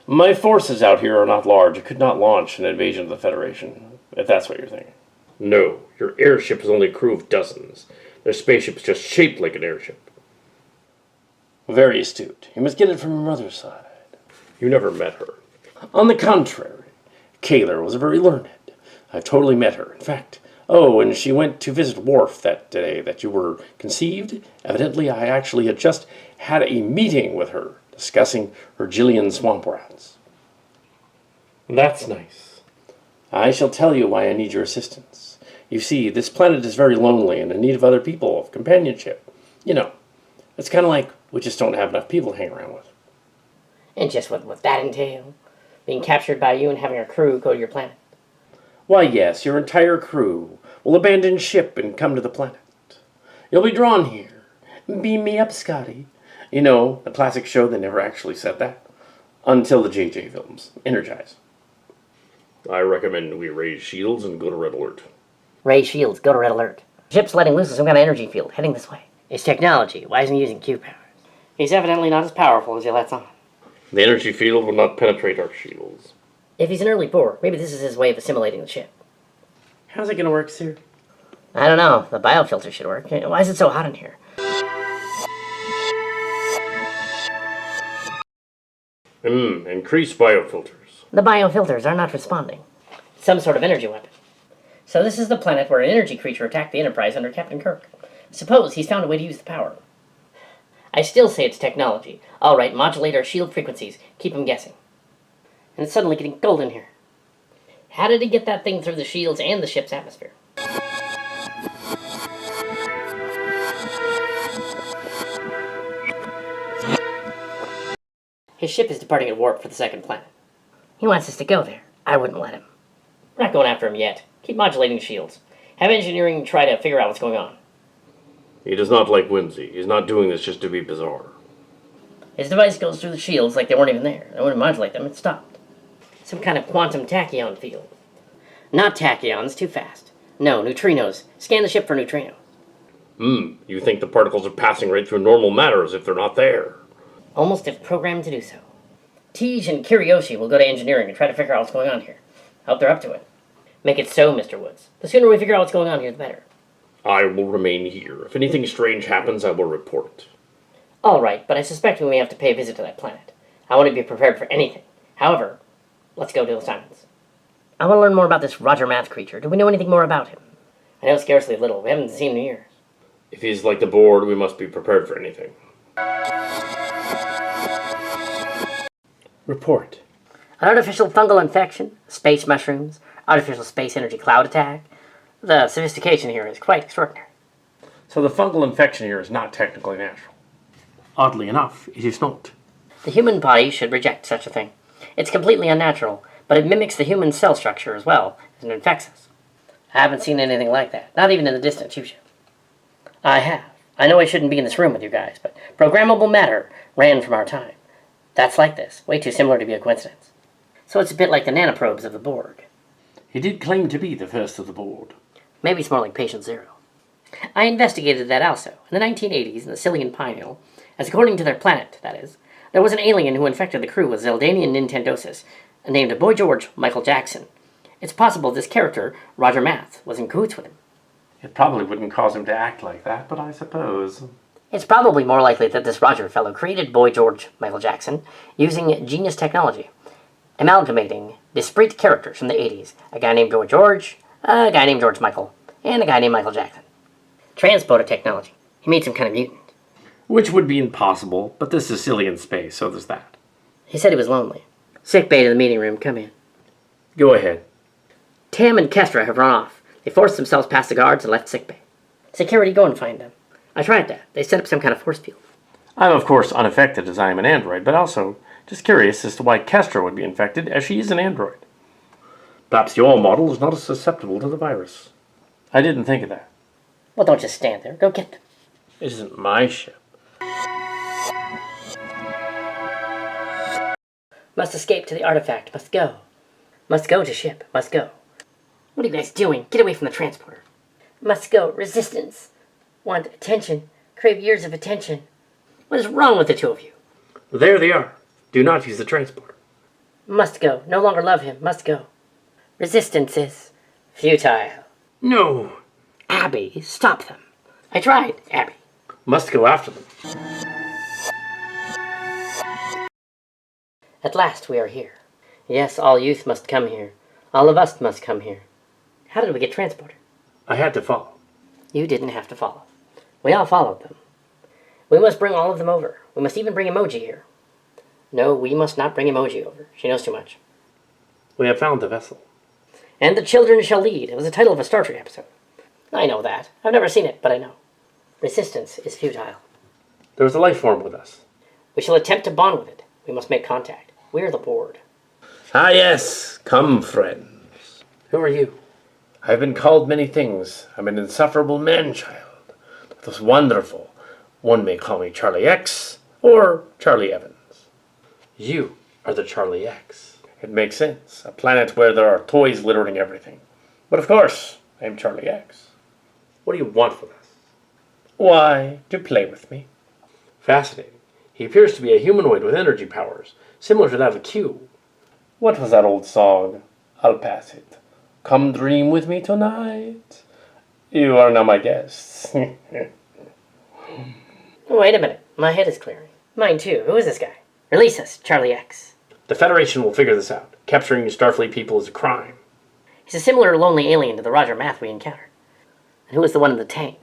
My forces out here are not large. I could not launch an invasion of the Federation, if that's what you're thinking. No, your airship is only a crew of dozens. Their spaceship is just shaped like an airship. Very astute. You must get it from your mother's side. You never met her. On the contrary, Kaler was very learned. I've totally met her. In fact, and she went to visit Worf that day that you were conceived. Evidently, I actually had just had a meeting with her, discussing Argelian swamp rats. That's nice. I shall tell you why I need your assistance. You see, this planet is very lonely and in need of other people, of companionship. You know, it's kind of like we just don't have enough people to hang around with. And just what would that entail? Being captured by you and having our crew go to your planet? Why, yes, your entire crew will abandon ship and come to the planet. You'll be drawn here. Beam me up, Scotty. You know, the classic show that never actually said that. Until the JJ films. Energize. I recommend we raise shields and go to red alert. Raise shields, go to red alert. Ship's letting loose some kind of energy field, heading this way. It's technology. Why isn't he using Q powers? He's evidently not as powerful as he lets on. The energy field will not penetrate our shields. If he's an early boar, maybe this is his way of assimilating the ship. How's it gonna work, sir? I don't know. The biofilter should work. Why is it so hot in here? Increase biofilters. The biofilters are not responding. Some sort of energy weapon. So this is the planet where an energy creature attacked the Enterprise under Captain Kirk. Suppose he's found a way to use the power. I still say it's technology. All right, modulate our shield frequencies. Keep him guessing. And it's suddenly getting cold in here. How did he get that thing through the shields and the ship's atmosphere? His ship is departing at warp for the second planet. He wants us to go there. I wouldn't let him. We're not going after him yet. Keep modulating shields. Have engineering try to figure out what's going on. He does not like whimsy. He's not doing this just to be bizarre. His device goes through the shields like they weren't even there. I wouldn't modulate them, it stopped. Some kind of quantum tachyon field. Not tachyons, too fast. No, neutrinos. Scan the ship for neutrinos. You think the particles are passing right through normal matter as if they're not there. Almost if programmed to do so. Tej and Kiryoshi will go to engineering and try to figure out what's going on here. Hope they're up to it. Make it so, Mr. Woods. The sooner we figure out what's going on here, the better. I will remain here. If anything strange happens, I will report it. All right, but I suspect we may have to pay a visit to that planet. I want to be prepared for anything. However, let's go to the assignments. I want to learn more about this Roger Math creature. Do we know anything more about him? I know scarcely little. We haven't seen him in years. If he's like the board, we must be prepared for anything. Report. An artificial fungal infection, space mushrooms, artificial space energy cloud attack. The sophistication here is quite extraordinary. So the fungal infection here is not technically natural. Oddly enough, it is not. The human body should reject such a thing. It's completely unnatural, but it mimics the human cell structure as well, and infects us. I haven't seen anything like that, not even in the distant future. I have. I know I shouldn't be in this room with you guys, but programmable matter ran from our time. That's like this, way too similar to be a coincidence. So it's a bit like the nanoprobes of the Borg. He did claim to be the first of the board. Maybe it's more like Patient Zero. I investigated that also. In the 1980s, in the Cillian Pineal, as according to their planet, that is, there was an alien who infected the crew with Zeldanian Nintendosis, named Boy George Michael Jackson. It's possible this character, Roger Math, was in cahoots with him. It probably wouldn't cause him to act like that, but I suppose. It's probably more likely that this Roger fellow created Boy George Michael Jackson using genius technology, amalgamating disparate characters from the 80s, a guy named George, a guy named George Michael, and a guy named Michael Jackson. Transporter technology. He made some kind of mutant. Which would be impossible, but this is Cillian space, so there's that. He said he was lonely. Sick bay to the meeting room, come in. Go ahead. Tam and Kestra have run off. They forced themselves past the guards and left sickbay. Security, go and find them. I tried that. They set up some kind of force field. I'm of course unaffected as I am an android, but also just curious as to why Kestra would be infected as she is an android. Perhaps the oil model is not as susceptible to the virus. I didn't think of that. Well, don't just stand there. Go get them. It isn't my ship. Must escape to the artifact. Must go. Must go to ship. Must go. What are you guys doing? Get away from the transporter. Must go. Resistance. Want attention. Crave years of attention. What is wrong with the two of you? There they are. Do not use the transporter. Must go. No longer love him. Must go. Resistance is futile. No. Abby, stop them. I tried, Abby. Must go after them. At last we are here. Yes, all youth must come here. All of us must come here. How did we get transported? I had to follow. You didn't have to follow. We all followed them. We must bring all of them over. We must even bring Emoji here. No, we must not bring Emoji over. She knows too much. We have found the vessel. And the children shall lead. It was the title of a Star Trek episode. I know that. I've never seen it, but I know. Resistance is futile. There is a life form with us. We shall attempt to bond with it. We must make contact. We are the board. Ah yes, come friends. Who are you? I have been called many things. I'm an insufferable man-child. It was wonderful. One may call me Charlie X or Charlie Evans. You are the Charlie X. It makes sense. A planet where there are toys littering everything. But of course, I'm Charlie X. What do you want with us? Why, to play with me. Fascinating. He appears to be a humanoid with energy powers, similar to that of Q. What was that old song? I'll pass it. Come dream with me tonight. You are now my guests. Wait a minute. My head is clearing. Mine too. Who is this guy? Release us, Charlie X. The Federation will figure this out. Capturing Starfleet people is a crime. He's a similar lonely alien to the Roger Math we encountered. And who was the one in the tank?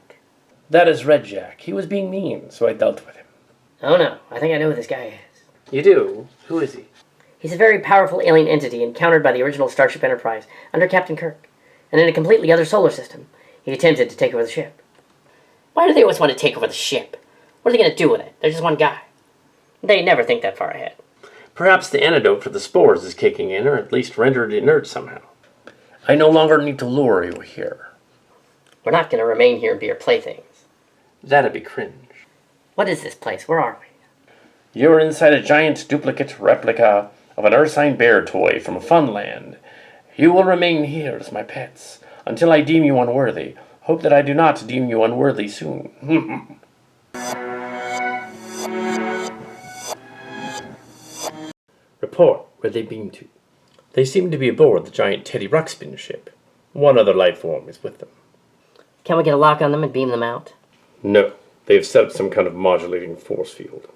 That is Red Jack. He was being mean, so I dealt with him. Oh no, I think I know who this guy is. You do? Who is he? He's a very powerful alien entity encountered by the original Starship Enterprise under Captain Kirk. And in a completely other solar system, he attempted to take over the ship. Why do they always want to take over the ship? What are they going to do with it? They're just one guy. They never think that far ahead. Perhaps the antidote for the spores is kicking in, or at least rendered inert somehow. I no longer need to lure you here. We're not going to remain here and be your playthings. That'd be cringe. What is this place? Where are we? You're inside a giant duplicate replica of an ursine bear toy from Funland. You will remain here as my pets until I deem you unworthy. Hope that I do not deem you unworthy soon. Report where they beam to. They seem to be aboard the giant Teddy Ruxpin ship. One other life form is with them. Can we get a lock on them and beam them out? No, they have set up some kind of modulating force field.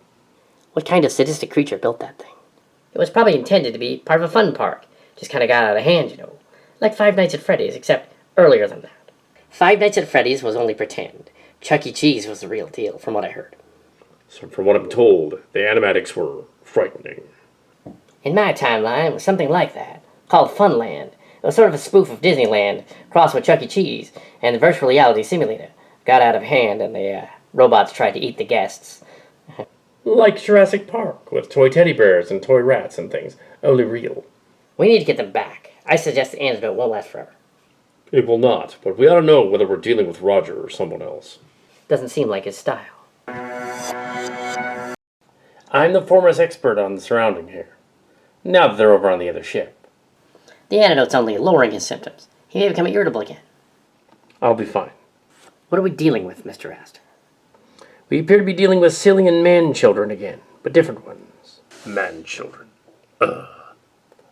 What kind of sadistic creature built that thing? It was probably intended to be part of a fun park. Just kind of got out of hand, you know. Like Five Nights at Freddy's, except earlier than that. Five Nights at Freddy's was only pretend. Chuck E. Cheese was the real deal, from what I heard. So from what I'm told, the animatics were frightening. In my timeline, it was something like that, called Funland. It was sort of a spoof of Disneyland, crossed with Chuck E. Cheese, and the virtual reality simulator got out of hand, and the robots tried to eat the guests. Like Jurassic Park, with toy teddy bears and toy rats and things, only real. We need to get them back. I suggest the antidote won't last forever. It will not, but we ought to know whether we're dealing with Roger or someone else. Doesn't seem like his style. I'm the foremost expert on the surrounding here. Now that they're over on the other ship. The antidote's only lowering his symptoms. He may become irritable again. I'll be fine. What are we dealing with, Mr. Astor? We appear to be dealing with Cillian man-children again, but different ones. Man-children.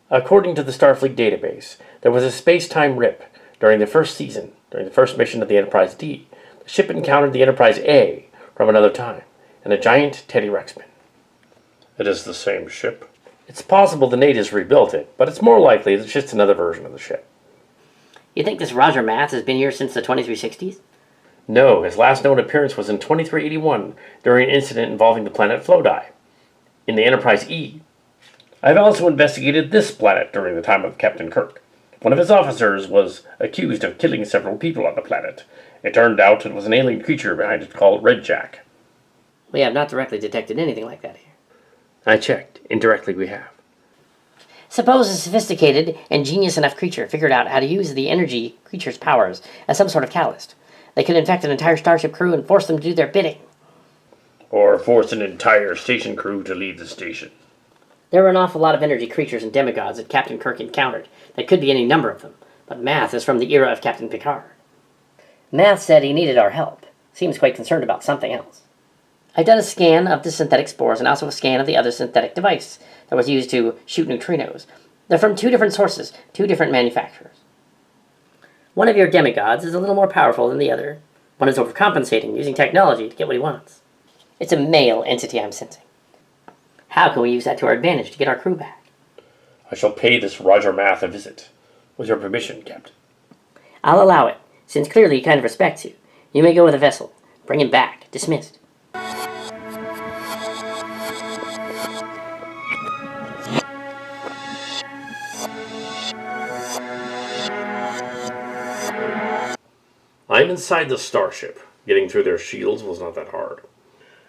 According to the Starfleet database, there was a space-time rip during the first mission of the Enterprise D. The ship encountered the Enterprise A from another time, and a giant Teddy Ruxpin. It is the same ship. It's possible the natives rebuilt it, but it's more likely it's just another version of the ship. You think this Roger Math has been here since the 2360s? No, his last known appearance was in 2381 during an incident involving the planet Flodi in the Enterprise E. I've also investigated this planet during the time of Captain Kirk. One of his officers was accused of killing several people on the planet. It turned out it was an alien creature behind it called Red Jack. We have not directly detected anything like that here. I checked. Indirectly we have. Suppose a sophisticated and genius enough creature figured out how to use the energy creature's powers as some sort of catalyst. They could infect an entire Starship crew and force them to do their bidding. Or force an entire station crew to leave the station. There were an awful lot of energy creatures and demigods that Captain Kirk encountered. There could be any number of them, but Math is from the era of Captain Picard. Math said he needed our help. Seems quite concerned about something else. I've done a scan of the synthetic spores and also a scan of the other synthetic device that was used to shoot neutrinos. They're from two different sources, two different manufacturers. One of your demigods is a little more powerful than the other. One is overcompensating, using technology to get what he wants. It's a male entity I'm sensing. How can we use that to our advantage to get our crew back? I shall pay this Roger Math a visit. With your permission, Captain. I'll allow it, since clearly he kind of respects you. You may go with the vessel. Bring him back. Dismissed. I'm inside the Starship. Getting through their shields was not that hard.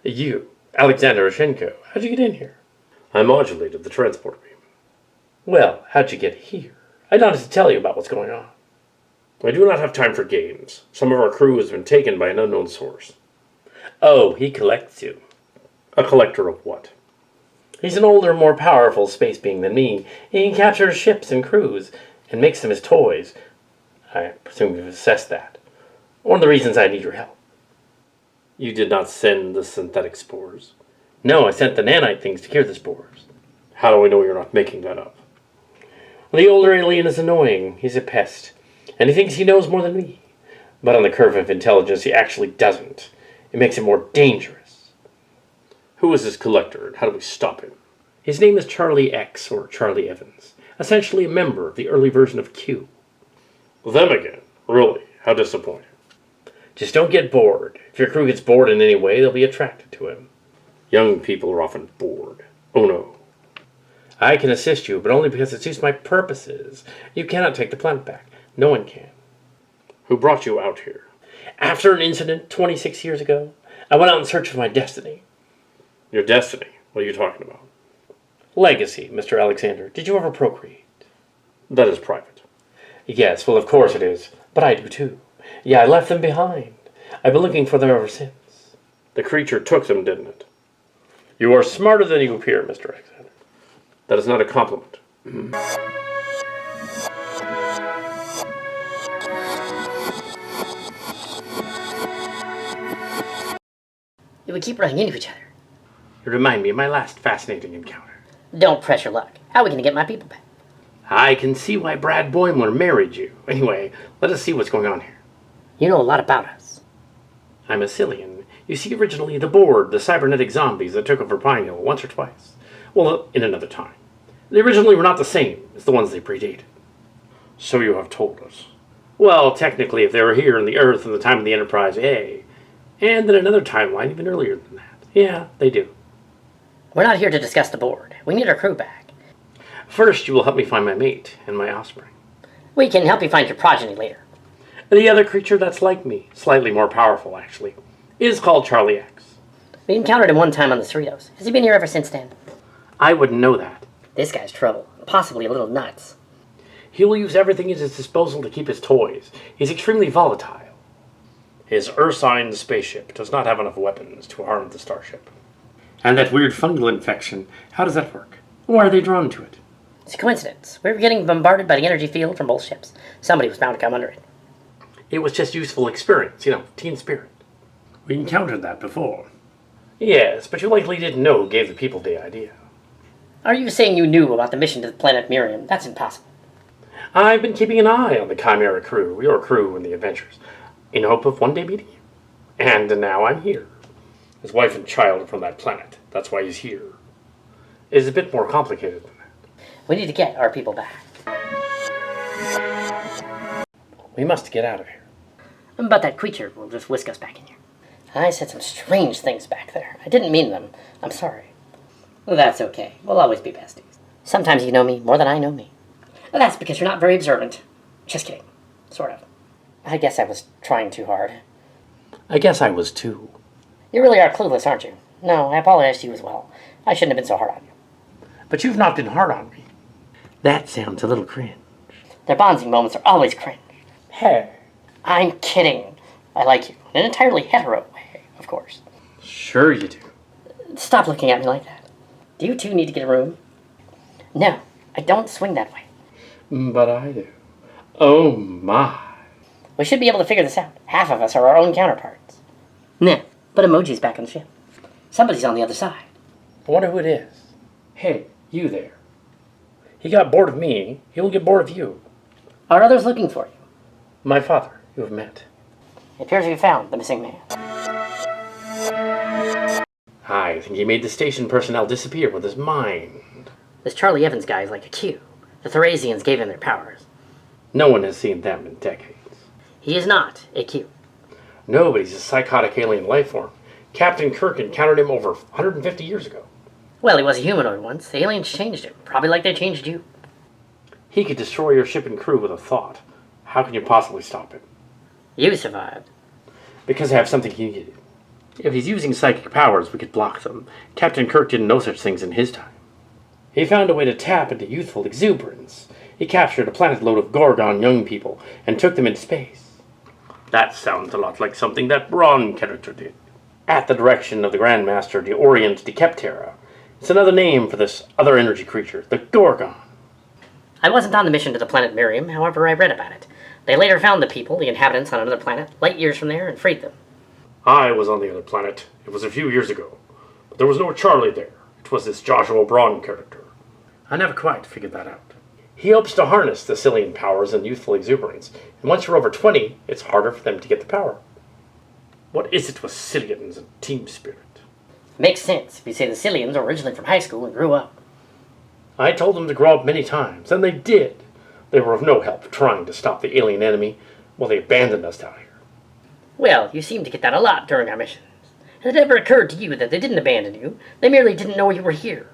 You, Alexander Ashenko, how'd you get in here? I modulated the transport beam. Well, how'd you get here? I'd like to tell you about what's going on. I do not have time for games. Some of our crew has been taken by an unknown source. Oh, he collects you. A collector of what? He's an older, more powerful space being than me. He captures ships and crews and makes them his toys. I presume you've assessed that. One of the reasons I need your help. You did not send the synthetic spores. No, I sent the nanite things to cure the spores. How do we know you're not making that up? The older alien is annoying. He's a pest. And he thinks he knows more than me. But on the curve of intelligence, he actually doesn't. It makes him more dangerous. Who is this collector, and how do we stop him? His name is Charlie X, or Charlie Evans. Essentially a member of the early version of Q. Them again? Really? How disappointing. Just don't get bored. If your crew gets bored in any way, they'll be attracted to him. Young people are often bored. Oh no. I can assist you, but only because it suits my purposes. You cannot take the planet back. No one can. Who brought you out here? After an incident 26 years ago, I went out in search of my destiny. Your destiny? What are you talking about? Legacy, Mr. Alexander. Did you ever procreate? That is private. Yes, well, of course it is. But I do too. Yeah, I left them behind. I've been looking for them ever since. The creature took them, didn't it? You are smarter than you appear, Mr. Alexander. That is not a compliment. We would keep running into each other. You remind me of my last fascinating encounter. Don't press your luck. How are we going to get my people back? I can see why Brad Boimler married you. Anyway, let us see what's going on here. You know a lot about us. I'm a Cillian. You see, originally the Board, the cybernetic zombies that took over Pine Hill once or twice. Well, in another time. They originally were not the same as the ones they predated. So you have told us. Well, technically, if they were here on the Earth in the time of the Enterprise A, and in another timeline even earlier than that. Yeah, they do. We're not here to discuss the Board. We need our crew back. First, you will help me find my mate and my offspring. We can help you find your progeny later. The other creature that's like me, slightly more powerful actually, is called Charlie X. We encountered him one time on the Cerritos. Has he been here ever since then? I wouldn't know that. This guy's trouble. Possibly a little nuts. He will use everything at his disposal to keep his toys. He's extremely volatile. His ursine spaceship does not have enough weapons to harm the Starship. And that weird fungal infection, how does that work? Why are they drawn to it? It's a coincidence. We were getting bombarded by the energy field from both ships. Somebody was bound to come under it. It was just useful experience, team spirit. We encountered that before. Yes, but you likely didn't know who gave the people the idea. Are you saying you knew about the mission to the planet Miriam? That's impossible. I've been keeping an eye on the Chimera crew, your crew and the Adventures, in hope of one day meeting you. And now I'm here. His wife and child are from that planet. That's why he's here. It's a bit more complicated than that. We need to get our people back. We must get out of here. But that creature will just whisk us back in here. I said some strange things back there. I didn't mean them. I'm sorry. That's okay. We'll always be besties. Sometimes you know me more than I know me. That's because you're not very observant. Just kidding. Sort of. I guess I was trying too hard. I guess I was too. You really are clueless, aren't you? No, I apologize to you as well. I shouldn't have been so hard on you. But you've not been hard on me. That sounds a little cringe. Their bonding moments are always cringe. Hey. I'm kidding. I like you. In an entirely hetero way, of course. Sure you do. Stop looking at me like that. Do you two need to get a room? No, I don't swing that way. But I do. Oh my. We should be able to figure this out. Half of us are our own counterparts. Nah, but Emoji's back on the ship. Somebody's on the other side. I wonder who it is. Hey, you there. He got bored of me. He will get bored of you. Are others looking for you? My father, you have met. It appears we found the missing man. I think he made the station personnel disappear with his mind. This Charlie Evans guy is like a Q. The Theresians gave him their powers. No one has seen them in decades. He is not a Q. No, but he's a psychotic alien life form. Captain Kirk encountered him over 150 years ago. Well, he was a humanoid once. The aliens changed him. Probably like they changed you. He could destroy your ship and crew with a thought. How can you possibly stop him? You survived. Because I have something he needed. If he's using psychic powers, we could block them. Captain Kirk didn't know such things in his time. He found a way to tap into youthful exuberance. He captured a planet load of Gorgon young people and took them into space. That sounds a lot like something that Braun character did. at the direction of the Grand Master de Orient de Keptera. It's another name for this other energy creature, the Gorgon. I wasn't on the mission to the planet Miriam, however I read about it. They later found the people, the inhabitants, on another planet, light years from there, and freed them. I was on the other planet. It was a few years ago. But there was no Charlie there. It was this Joshua Braun character. I never quite figured that out. He hopes to harness the Cillian powers and youthful exuberance, and once you're over 20, it's harder for them to get the power. What is it with Cillians and team spirit? Makes sense if you say the Cillians are originally from high school and grew up. I told them to grow up many times, and they did. They were of no help trying to stop the alien enemy while they abandoned us down here. Well, you seem to get that a lot during our missions. Has it ever occurred to you that they didn't abandon you? They merely didn't know you were here.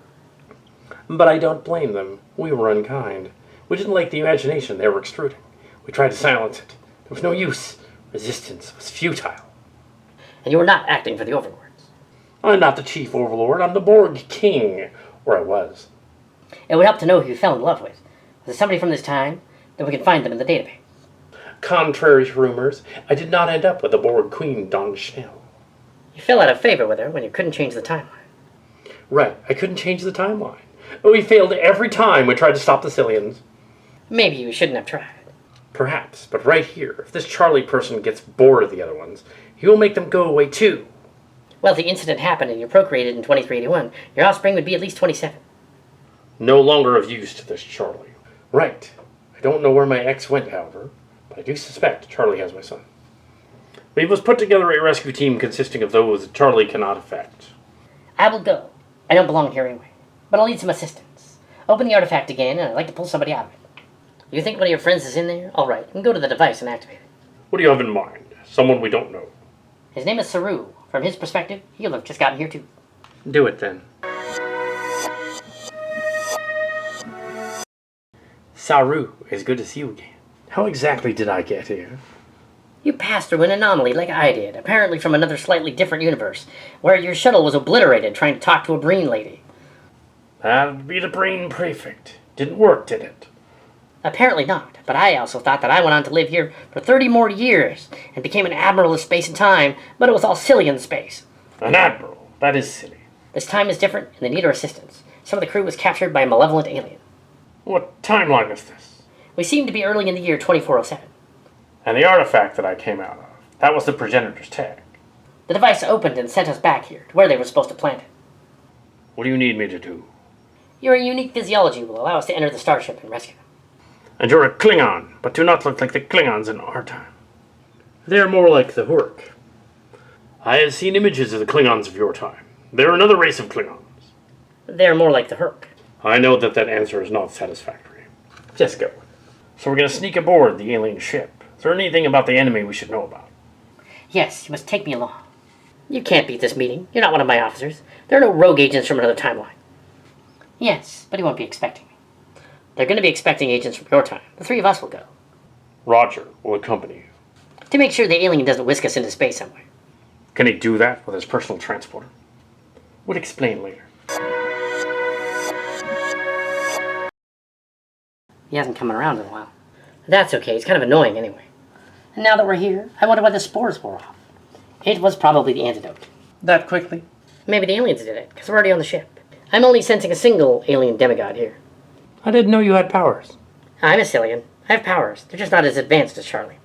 But I don't blame them. We were unkind. We didn't like the imagination they were extruding. We tried to silence it. There was no use. Resistance was futile. And you were not acting for the overlords. I'm not the chief overlord. I'm the Borg king. Or I was. It would help to know who you fell in love with. Was it somebody from this time? Then we can find them in the database. Contrary to rumors, I did not end up with the Borg queen, Dawn Schnell. You fell out of favor with her when you couldn't change the timeline. Right, I couldn't change the timeline. We failed every time we tried to stop the Cillians. Maybe you shouldn't have tried. Perhaps, but right here, if this Charlie person gets bored of the other ones, he will make them go away too. Well, if the incident happened and you procreated in 2381, your offspring would be at least 27. No longer of use to this Charlie. Right. I don't know where my ex went, however, but I do suspect Charlie has my son. We must put together a rescue team consisting of those that Charlie cannot affect. I will go. I don't belong here anyway, but I'll need some assistance. Open the artifact again, and I'd like to pull somebody out of it. You think one of your friends is in there? All right, you can go to the device and activate it. What do you have in mind? Someone we don't know. His name is Saru. From his perspective, he'll have just gotten here too. Do it then. Saru, it's good to see you again. How exactly did I get here? You passed through an anomaly like I did, apparently from another slightly different universe, where your shuttle was obliterated trying to talk to a brain lady. That'd be the brain prefect. Didn't work, did it? Apparently not, but I also thought that I went on to live here for 30 more years and became an admiral of space and time, but it was all Cillian space. An admiral? That is silly. This time is different, and they need our assistance. Some of the crew was captured by a malevolent alien. What timeline is this? We seem to be early in the year 2407. And the artifact that I came out of, that was the progenitor's tag. The device opened and sent us back here, to where they were supposed to plant it. What do you need me to do? Your unique physiology will allow us to enter the Starship and rescue them. And you're a Klingon, but do not look like the Klingons in our time. They're more like the Hurk. I have seen images of the Klingons of your time. They're another race of Klingons. They're more like the Hurk. I know that that answer is not satisfactory. Just go. So we're going to sneak aboard the alien ship. Is there anything about the enemy we should know about? Yes, you must take me along. You can't beat this meeting. You're not one of my officers. There are no rogue agents from another timeline. Yes, but he won't be expecting me. They're going to be expecting agents from your time. The three of us will go. Roger will accompany you. To make sure the alien doesn't whisk us into space somewhere. Can he do that with his personal transporter? We'll explain later. He hasn't come around in a while. That's okay, it's kind of annoying anyway. And now that we're here, I wonder why the spores wore off. It was probably the antidote. That quickly? Maybe the aliens did it, because we're already on the ship. I'm only sensing a single alien demigod here. I didn't know you had powers. I'm a Cillian. I have powers. They're just not as advanced as Charlie.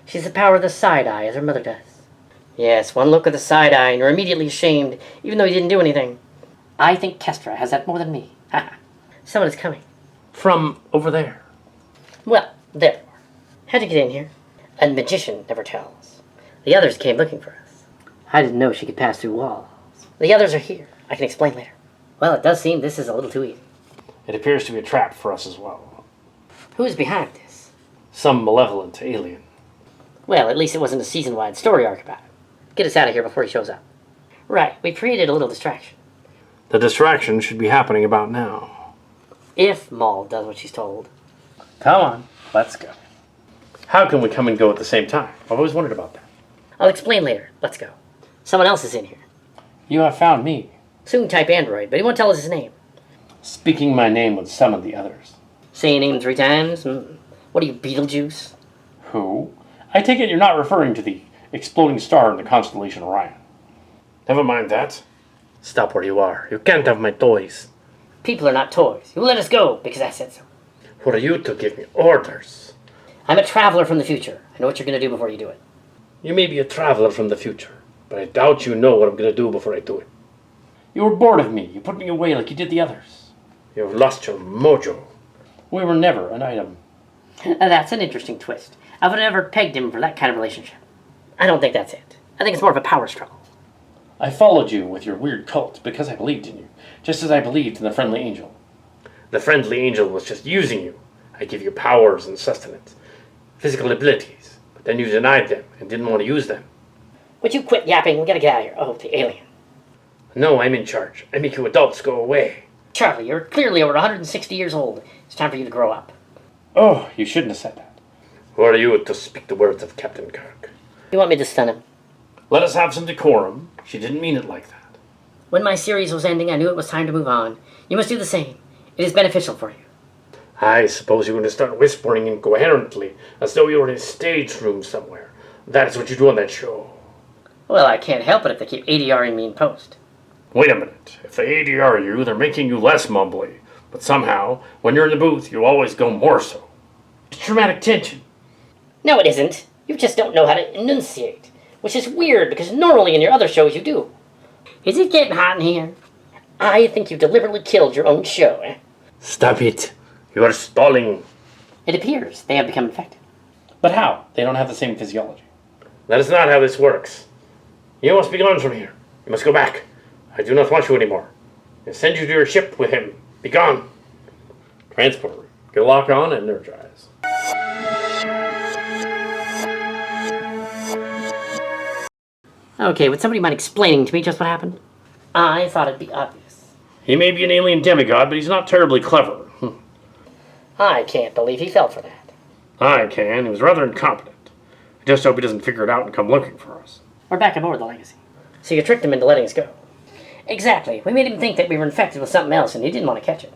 She's the power of the side eye, as her mother does. Yes, one look at the side eye and you're immediately ashamed, even though you didn't do anything. I think Kestra has that more than me. Haha. Someone is coming. From over there. Well, there. How'd you get in here? A magician never tells. The others came looking for us. I didn't know she could pass through walls. The others are here. I can explain later. Well, it does seem this is a little too easy. It appears to be a trap for us as well. Who is behind this? Some malevolent alien. Well, at least it wasn't a season-wide story arc about it. Get us out of here before he shows up. Right, we've created a little distraction. The distraction should be happening about now. If Maul does what she's told. Come on, let's go. How can we come and go at the same time? I've always wondered about that. I'll explain later. Let's go. Someone else is in here. You have found me. Soon-type android, but he won't tell us his name. Speaking my name with some of the others. Say your name 3 times? What are you, Beetlejuice? Who? I take it you're not referring to the exploding star in the constellation Orion. Never mind that. Stop where you are. You can't have my toys. People are not toys. You let us go because I said so. Who are you to give me orders? I'm a traveler from the future. I know what you're going to do before you do it. You may be a traveler from the future, but I doubt you know what I'm going to do before I do it. You were bored of me. You put me away like you did the others. You've lost your mojo. We were never an item. That's an interesting twist. I would have never pegged him for that kind of relationship. I don't think that's it. I think it's more of a power struggle. I followed you with your weird cult because I believed in you, just as I believed in the friendly angel. The friendly angel was just using you. I give you powers and sustenance, physical abilities, but then you denied them and didn't want to use them. Would you quit yapping? We gotta get out of here. Oh, the alien. No, I'm in charge. I make you adults go away. Charlie, you're clearly over 160 years old. It's time for you to grow up. Oh, you shouldn't have said that. Who are you to speak the words of Captain Kirk? You want me to stun him? Let us have some decorum. She didn't mean it like that. When my series was ending, I knew it was time to move on. You must do the same. It is beneficial for you. I suppose you're going to start whispering incoherently, as though you were in a stage room somewhere. That's what you do on that show. Well, I can't help it if they keep ADRing me in post. Wait a minute. If they ADR you, they're making you less mumbly. But somehow, when you're in the booth, you always go more so. It's dramatic tension. No, it isn't. You just don't know how to enunciate. Which is weird, because normally in your other shows you do. Is it getting hot in here? I think you deliberately killed your own show, eh? Stop it. You are stalling. It appears they have become infected. But how? They don't have the same physiology. That is not how this works. You must be gone from here. You must go back. I do not want you anymore. I'll send you to your ship with him. Be gone. Transporter. Get a lock on and energize. Okay, would somebody mind explaining to me just what happened? I thought it'd be obvious. He may be an alien demigod, but he's not terribly clever. I can't believe he fell for that. I can. He was rather incompetent. I just hope he doesn't figure it out and come looking for us. We're back aboard the Legacy. So you tricked him into letting us go. Exactly. We made him think that we were infected with something else and he didn't want to catch it.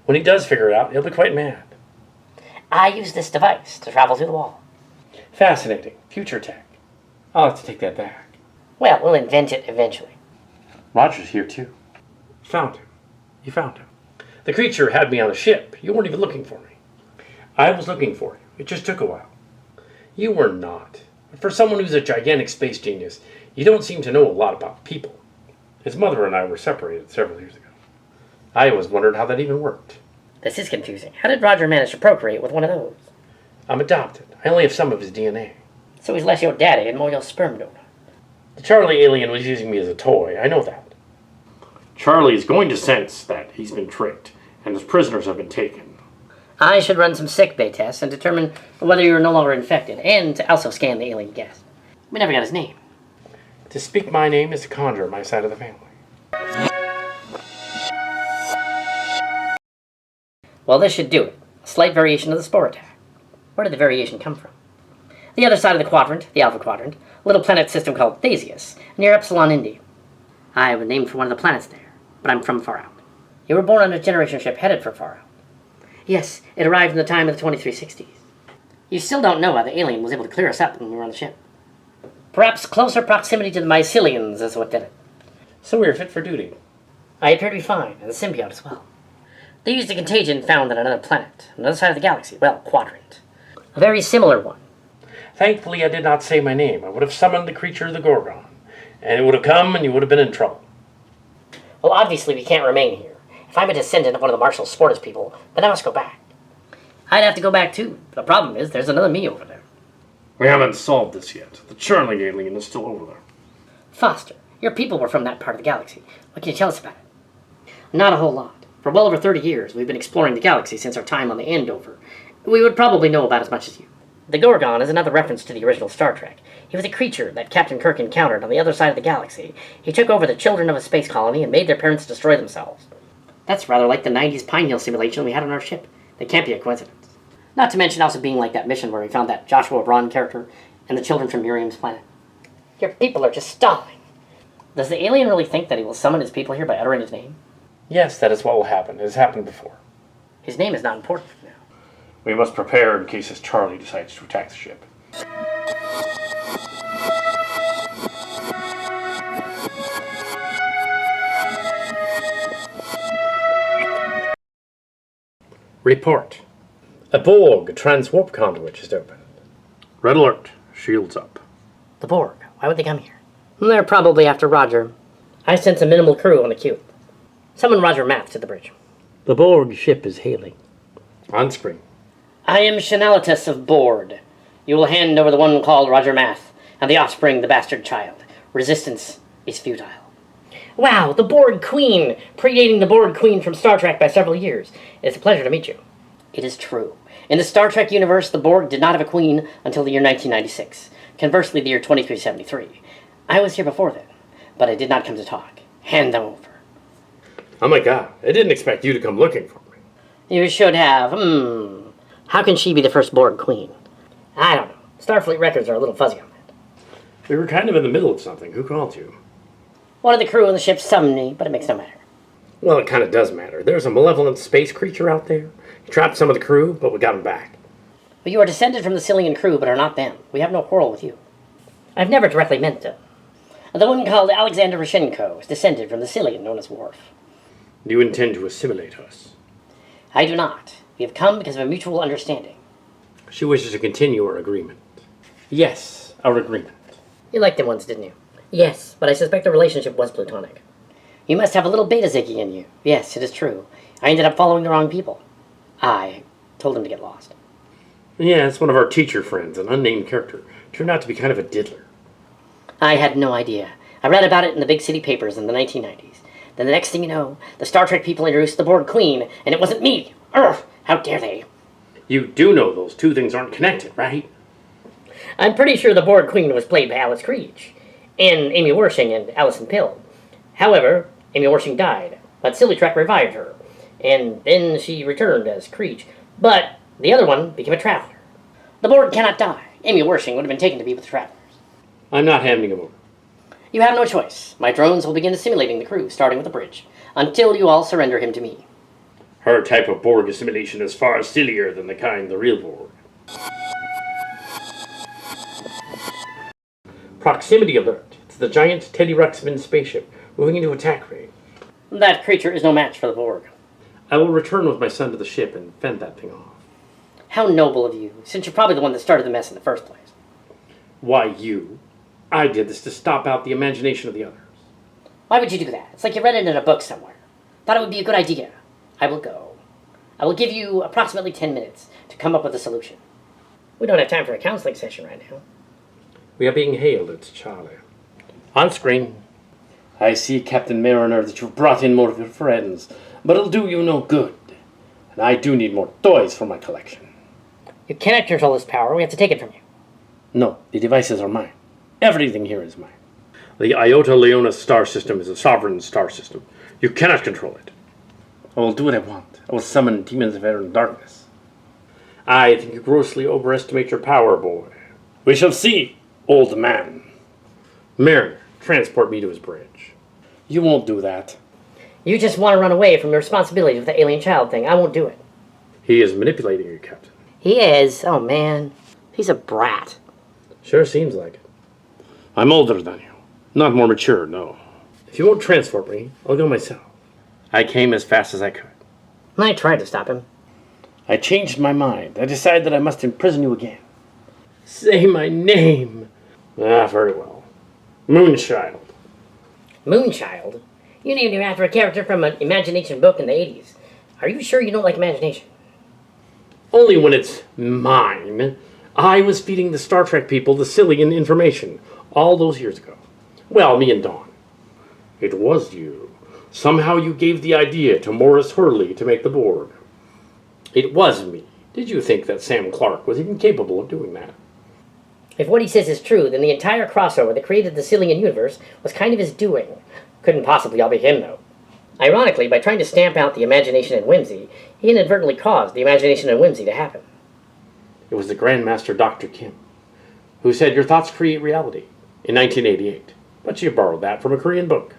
When he does figure it out, he'll be quite mad. I used this device to travel through the wall. Fascinating. Future tech. I'll have to take that back. Well, we'll invent it eventually. Roger's here too. Found him. You found him. The creature had me on a ship. You weren't even looking for me. I was looking for you. It just took a while. You were not. But for someone who's a gigantic space genius, you don't seem to know a lot about people. His mother and I were separated several years ago. I always wondered how that even worked. This is confusing. How did Roger manage to procreate with one of those? I'm adopted. I only have some of his DNA. So he's less your daddy and more your sperm donor. The Charlie alien was using me as a toy. I know that. Charlie is going to sense that he's been tricked, and his prisoners have been taken. I should run some sickbay tests and determine whether you're no longer infected, and to also scan the alien guest. We never got his name. To speak my name is to conjure my side of the family. Well, this should do it. A slight variation of the spore attack. Where did the variation come from? The other side of the quadrant, the Alpha Quadrant, a little planet system called Theseus, near Epsilon Indi. I was named for one of the planets there, but I'm from far out. You were born on a generation ship headed for far out. Yes, it arrived in the time of the 2360s. You still don't know how the alien was able to clear us up when we were on the ship. Perhaps closer proximity to the Mycelians is what did it. So we were fit for duty. I appear to be fine, and the symbiote as well. They used a contagion found on another planet, on the other side of the galaxy, well, quadrant. A very similar one. Thankfully, I did not say my name. I would have summoned the creature, the Gorgon. And it would have come, and you would have been in trouble. Well, obviously we can't remain here. If I'm a descendant of one of the Marshall Sportus people, then I must go back. I'd have to go back too. The problem is, there's another me over there. We haven't solved this yet. The Charlie alien is still over there. Foster, your people were from that part of the galaxy. What can you tell us about it? Not a whole lot. For well over 30 years, we've been exploring the galaxy since our time on the Andover. We would probably know about as much as you. The Gorgon is another reference to the original Star Trek. He was a creature that Captain Kirk encountered on the other side of the galaxy. He took over the children of a space colony and made their parents destroy themselves. That's rather like the 90s Pine Hill simulation we had on our ship. That can't be a coincidence. Not to mention also being like that mission where we found that Joshua Braun character and the children from Miriam's planet. Your people are just stalling. Does the alien really think that he will summon his people here by uttering his name? Yes, that is what will happen. It has happened before. His name is not important now. We must prepare in case this Charlie decides to attack the ship. Report. A Borg transwarp conduit just opened. Red alert. Shields up. The Borg. Why would they come here? They're probably after Roger. I sense a minimal crew on the cube. Summon Roger Math to the bridge. The Borg ship is hailing. On screen. I am Shenalitus of Board. You will hand over the one called Roger Math, and the offspring, the bastard child. Resistance is futile. Wow, the Borg Queen! Predating the Borg Queen from Star Trek by several years. It's a pleasure to meet you. It is true. In the Star Trek universe, the Borg did not have a queen until the year 1996. Conversely, the year 2373. I was here before then, but I did not come to talk. Hand them over. Oh my god, I didn't expect you to come looking for me. You should have. How can she be the first Borg Queen? I don't know. Starfleet records are a little fuzzy on that. We were kind of in the middle of something. Who called you? One of the crew on the ship summoned me, but it makes no matter. Well, it kind of does matter. There's a malevolent space creature out there. He trapped some of the crew, but we got him back. But you are descended from the Cillian crew, but are not them. We have no quarrel with you. I've never directly meant to. The one called Alexander Rishenko is descended from the Cillian known as Worf. Do you intend to assimilate us? I do not. We have come because of a mutual understanding. She wishes to continue our agreement. Yes, our agreement. You liked him once, didn't you? Yes, but I suspect the relationship was platonic. You must have a little beta Ziggy in you. Yes, it is true. I ended up following the wrong people. I told him to get lost. Yeah, it's one of our teacher friends, an unnamed character. Turned out to be kind of a diddler. I had no idea. I read about it in the big city papers in the 1990s. Then the next thing you know, the Star Trek people introduced the Borg Queen, and it wasn't me. Urgh! How dare they? You do know those two things aren't connected, right? I'm pretty sure the Borg Queen was played by Alice Creech, and Amy Wershing and Alison Pill. However, Amy Wershing died, but Silly Trek revived her, and then she returned as Creech. But the other one became a traveler. The Borg cannot die. Amy Wershing would have been taken to be with the travelers. I'm not handing him over. You have no choice. My drones will begin assimilating the crew, starting with the bridge, until you all surrender him to me. Her type of Borg assimilation is far sillier than the kind the real Borg. Proximity alert. It's the giant Teddy Ruxpin spaceship moving into attack range. That creature is no match for the Borg. I will return with my son to the ship and fend that thing off. How noble of you, since you're probably the one that started the mess in the first place. Why you? I did this to stop out the imagination of the others. Why would you do that? It's like you read it in a book somewhere. Thought it would be a good idea. I will go. I will give you approximately 10 minutes to come up with a solution. We don't have time for a counseling session right now. We are being hailed at Charlie. On screen. I see, Captain Mariner, that you've brought in more of your friends, but it'll do you no good. And I do need more toys for my collection. You cannot control this power. We have to take it from you. No, the devices are mine. Everything here is mine. The Iota Leonis star system is a sovereign star system. You cannot control it. I will do what I want. I will summon demons of air and darkness. I think you grossly overestimate your power, boy. We shall see, old man. Mariner, transport me to his bridge. You won't do that. You just want to run away from your responsibility with the alien child thing. I won't do it. He is manipulating you, Captain. He is. Oh, man. He's a brat. Sure seems like it. I'm older than you. Not more mature, no. If you won't transport me, I'll go myself. I came as fast as I could. I tried to stop him. I changed my mind. I decided that I must imprison you again. Say my name. Ah, very well. Moonchild. Moonchild? You named him after a character from an imagination book in the 80s. Are you sure you don't like imagination? Only when it's mine. I was feeding the Star Trek people the Cillian information all those years ago. Well, me and Dawn. It was you. Somehow you gave the idea to Morris Hurley to make the Borg. It was me. Did you think that Sam Clark was even capable of doing that? If what he says is true, then the entire crossover that created the Cillian universe was kind of his doing. Couldn't possibly all be him, though. Ironically, by trying to stamp out the imagination and whimsy, he inadvertently caused the imagination and whimsy to happen. It was the Grandmaster Dr. Kim, who said your thoughts create reality in 1988. But you borrowed that from a Korean book.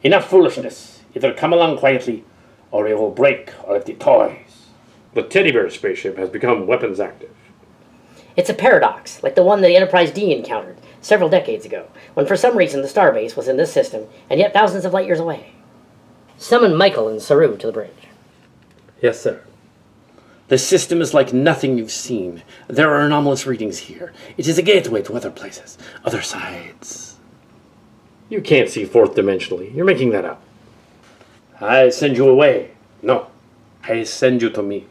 Enough foolishness. Either come along quietly, or it will break all of the toys. The teddy bear spaceship has become weapons active. It's a paradox, like the one that the Enterprise D encountered several decades ago, when for some reason the starbase was in this system, and yet thousands of light years away. Summon Michael and Saru to the bridge. Yes, sir. The system is like nothing you've seen. There are anomalous readings here. It is a gateway to other places, other sides. You can't see fourth dimensionally. You're making that up. I send you away. No, I send you to me.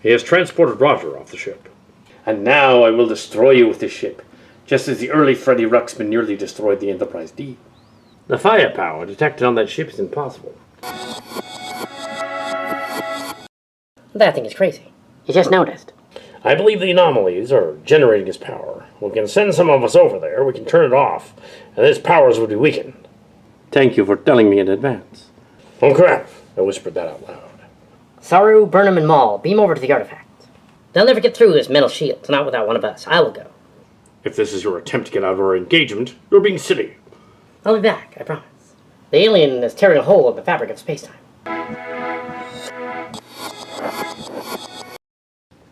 He has transported Roger off the ship. And now I will destroy you with this ship, just as the early Freddy Ruxpin nearly destroyed the Enterprise D. The firepower detected on that ship is impossible. That thing is crazy. You just noticed. I believe the anomalies are generating his power. We can send some of us over there, we can turn it off, and his powers would be weakened. Thank you for telling me in advance. Oh crap, I whispered that out loud. Saru, Burnham, and Maul, beam over to the artifact. They'll never get through this metal shield, not without one of us. I will go. If this is your attempt to get out of our engagement, you're being silly. I'll be back, I promise. The alien is tearing a hole in the fabric of space-time.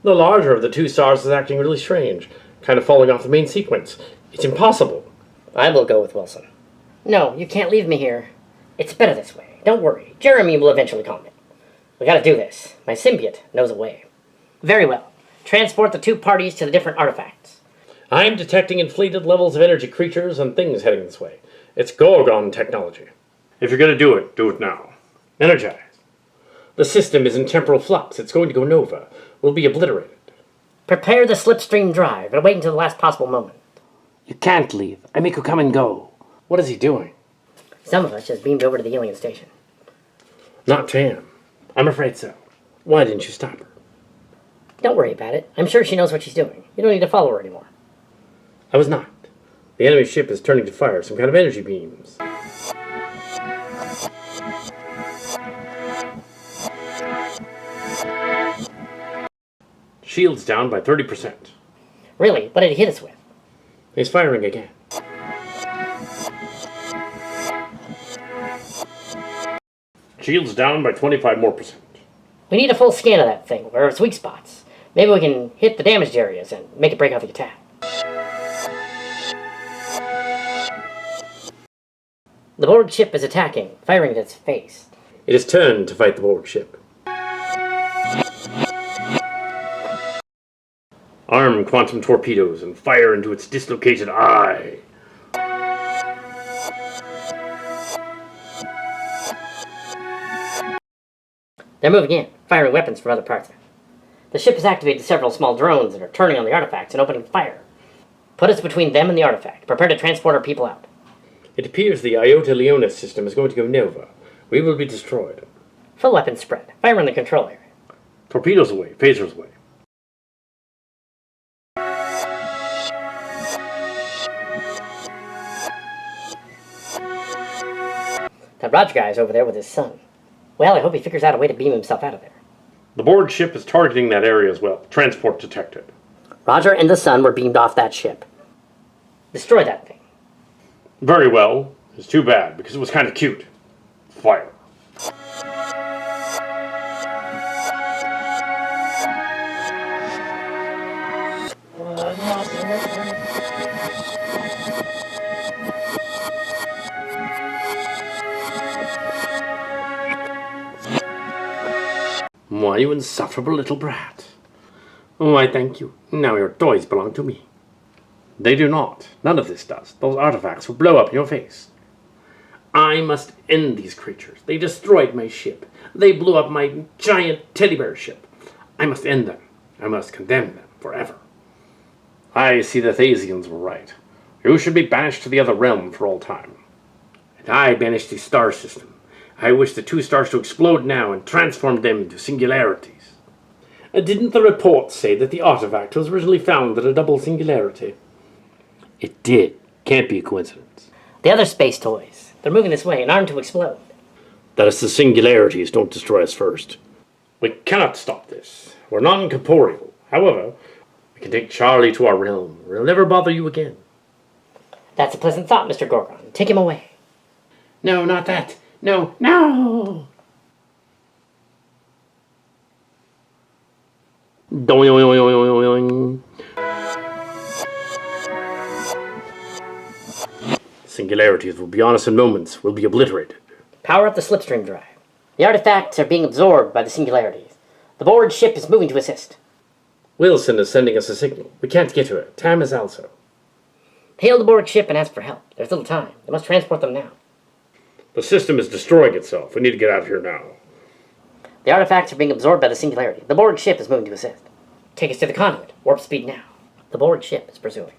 The larger of the two stars is acting really strange, kind of falling off the main sequence. It's impossible. I will go with Wilson. No, you can't leave me here. It's better this way. Don't worry. Jeremy will eventually calm me. We gotta do this. My symbiote knows a way. Very well. Transport the two parties to the different artifacts. I am detecting inflated levels of energy creatures and things heading this way. It's Gorgon technology. If you're going to do it now. Energize. The system is in temporal flux. It's going to go nova. We'll be obliterated. Prepare the slipstream drive and wait until the last possible moment. You can't leave. I make you come and go. What is he doing? Some of us just beamed over to the alien station. Not Tam. I'm afraid so. Why didn't you stop her? Don't worry about it. I'm sure she knows what she's doing. You don't need to follow her anymore. I was not. The enemy ship is turning to fire some kind of energy beams. Shields down by 30%. Really? What did he hit us with? He's firing again. Shields down by 25 more percent. We need a full scan of that thing, where its weak spots. Maybe we can hit the damaged areas and make it break out the attack. The board ship is attacking, firing at its face. It is turned to fight the board ship. Arm quantum torpedoes and fire into its dislocated eye. They're moving in, firing weapons from other parts of it. The ship has activated several small drones that are turning on the artifacts and opening fire. Put us between them and the artifact. Prepare to transport our people out. It appears the Iota Leonis system is going to go nova. We will be destroyed. Full weapons spread. Fire in the control area. Torpedoes away, phasers away. That Roger guy is over there with his son. Well, I hope he figures out a way to beam himself out of there. The board ship is targeting that area as well. Transport detected. Roger and the son were beamed off that ship. Destroy that thing. Very well. It's too bad, because it was kind of cute. Fire. Why, you insufferable little brat. Why, thank you. Now your toys belong to me. They do not. None of this does. Those artifacts will blow up in your face. I must end these creatures. They destroyed my ship. They blew up my giant teddy bear ship. I must end them. I must condemn them forever. I see the Thasians were right. You should be banished to the other realm for all time. And I banish the star system. I wish the two stars to explode now and transform them into singularities. Didn't the report say that the artifact was originally found at a double singularity? It did. Can't be a coincidence. The other space toys. They're moving this way and armed to explode. That is the singularities don't destroy us first. We cannot stop this. We're non-corporeal. However, we can take Charlie to our realm. We'll never bother you again. That's a pleasant thought, Mr. Gorgon. Take him away. No, not that. No, no! Singularities will be on us in moments. We'll be obliterated. Power up the slipstream drive. The artifacts are being absorbed by the singularities. The Borg ship is moving to assist. Wilson is sending us a signal. We can't get to it. Tam is also. Hail the Borg ship and ask for help. There's little time. They must transport them now. The system is destroying itself. We need to get out of here now. The artifacts are being absorbed by the singularity. The Borg ship is moving to assist. Take us to the conduit. Warp speed now. The Borg ship is pursuing.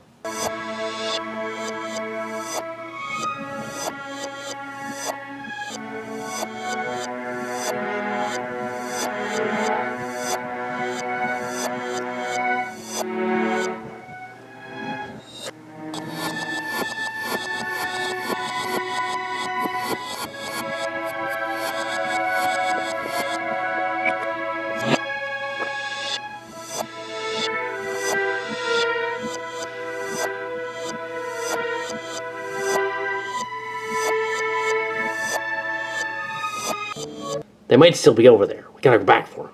They might still be over there. We gotta go back for them.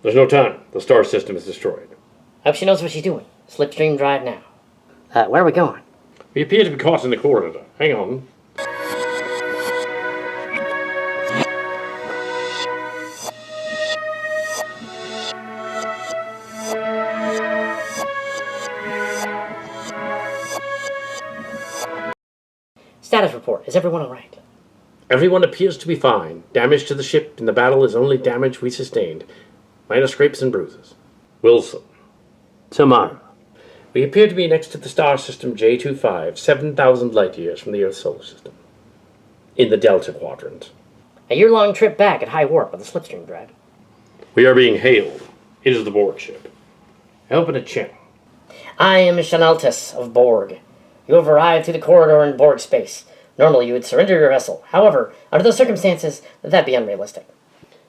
There's no time. The star system is destroyed. I hope she knows what she's doing. Slipstream drive now. Where are we going? We appear to be caught in the corridor. Hang on. Status report. Is everyone alright? Everyone appears to be fine. Damage to the ship in the battle is only damage we sustained. Minor scrapes and bruises. Wilson. Tomorrow. We appear to be next to the star system J25, 7,000 light years from the Earth's solar system. In the Delta Quadrant. A year-long trip back at high warp with the slipstream drive. We are being hailed. It is the Borg ship. Open a channel. I am Shanaltus of Borg. You have arrived through the corridor in Borg space. Normally you would surrender your vessel. However, under those circumstances, that'd be unrealistic.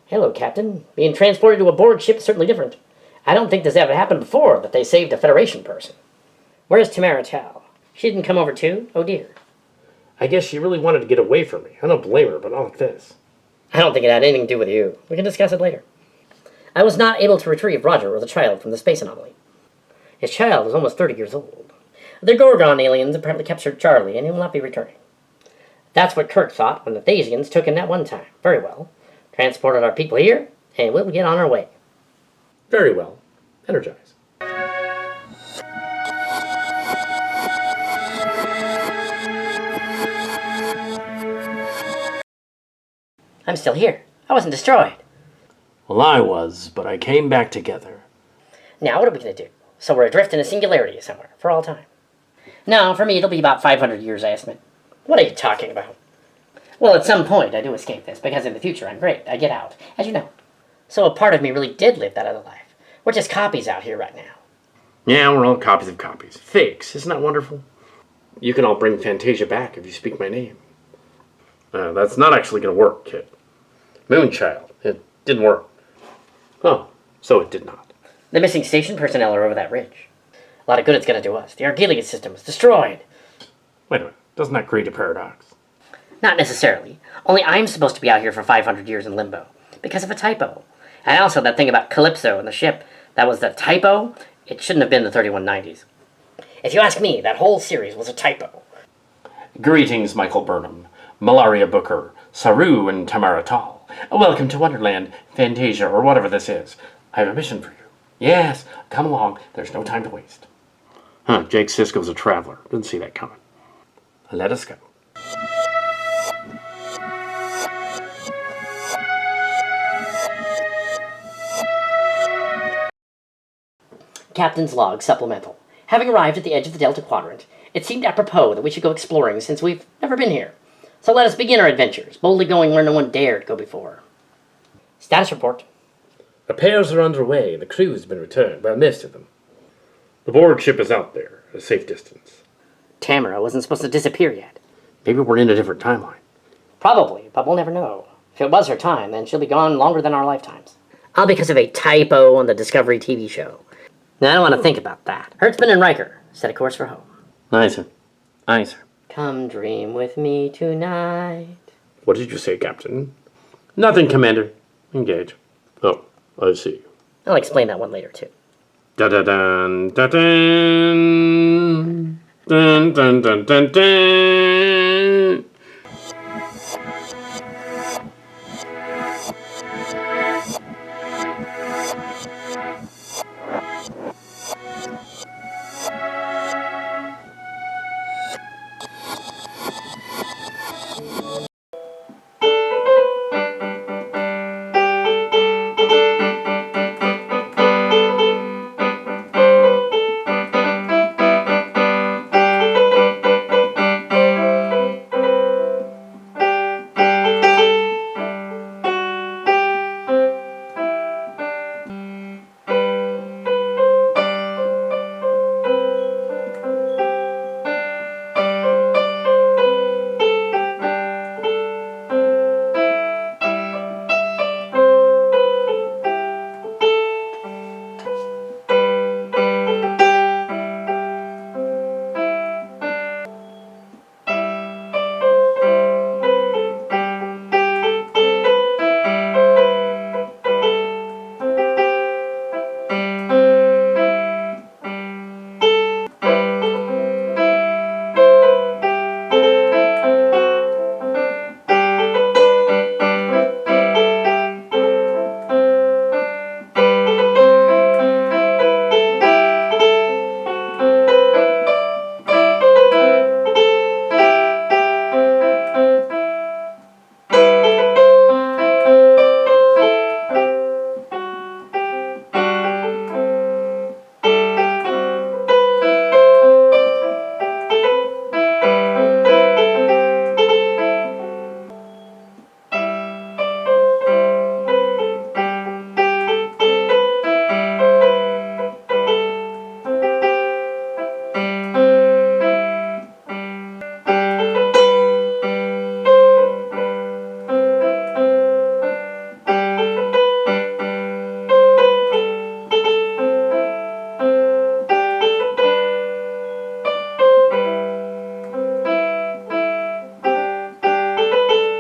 Hello, Captain. Being transported to a Borg ship is certainly different. I don't think this ever happened before, that they saved a Federation person. Where's Tamara Tal? She didn't come over too? Oh dear. I guess she really wanted to get away from me. I don't blame her, but not like this. I don't think it had anything to do with you. We can discuss it later. I was not able to retrieve Roger or the child from the space anomaly. His child is almost 30 years old. The Gorgon aliens apparently captured Charlie, and he will not be returning. That's what Kirk thought when the Thasians took him that one time. Very well. Transported our people here, and we'll get on our way. Very well. Energize. I'm still here. I wasn't destroyed. Well, I was, but I came back together. Now, what are we going to do? So we're adrift in a singularity somewhere, for all time. No, for me, it'll be about 500 years, I estimate. What are you talking about? Well, at some point, I do escape this, because in the future, I'm great. I get out, as you know. So a part of me really did live that other life. We're just copies out here right now. Yeah, we're all copies of copies. Fakes. Isn't that wonderful? You can all bring Fantasia back if you speak my name. That's not actually going to work, kid. Moonchild. It didn't work. Oh, so it did not. The missing station personnel are over that ridge. A lot of good it's going to do us. The Argelius system is destroyed. Wait a minute. Doesn't that create a paradox? Not necessarily. Only I'm supposed to be out here for 500 years in limbo. Because of a typo. And also that thing about Calypso and the ship. That was the typo. It shouldn't have been the 3190s. If you ask me, that whole series was a typo. Greetings, Michael Burnham, Malaria Booker, Saru, and Tamara Tall. Welcome to Wonderland, Fantasia, or whatever this is. I have a mission for you. Yes, come along. There's no time to waste. Huh, Jake Sisko's a traveler. Didn't see that coming. Let us go. Captain's log supplemental. Having arrived at the edge of the Delta Quadrant, it seemed apropos that we should go exploring since we've never been here. So let us begin our adventures, boldly going where no one dared go before. Status report. Repairs are underway. The crew has been returned, well, most of them. The Borg ship is out there, at a safe distance. Tamara wasn't supposed to disappear yet. Maybe we're in a different timeline. Probably, but we'll never know. If it was her time, then she'll be gone longer than our lifetimes. All because of a typo on the Discovery TV show. Now, I don't want to think about that. Hertzman and Riker set a course for home. Aye, sir. Aye, sir. Come dream with me tonight. What did you say, Captain? Nothing, Commander. Engage. Oh, I see. I'll explain that one later, too. Da-da-dun, da-dun, dun, dun, dun, dun, dun.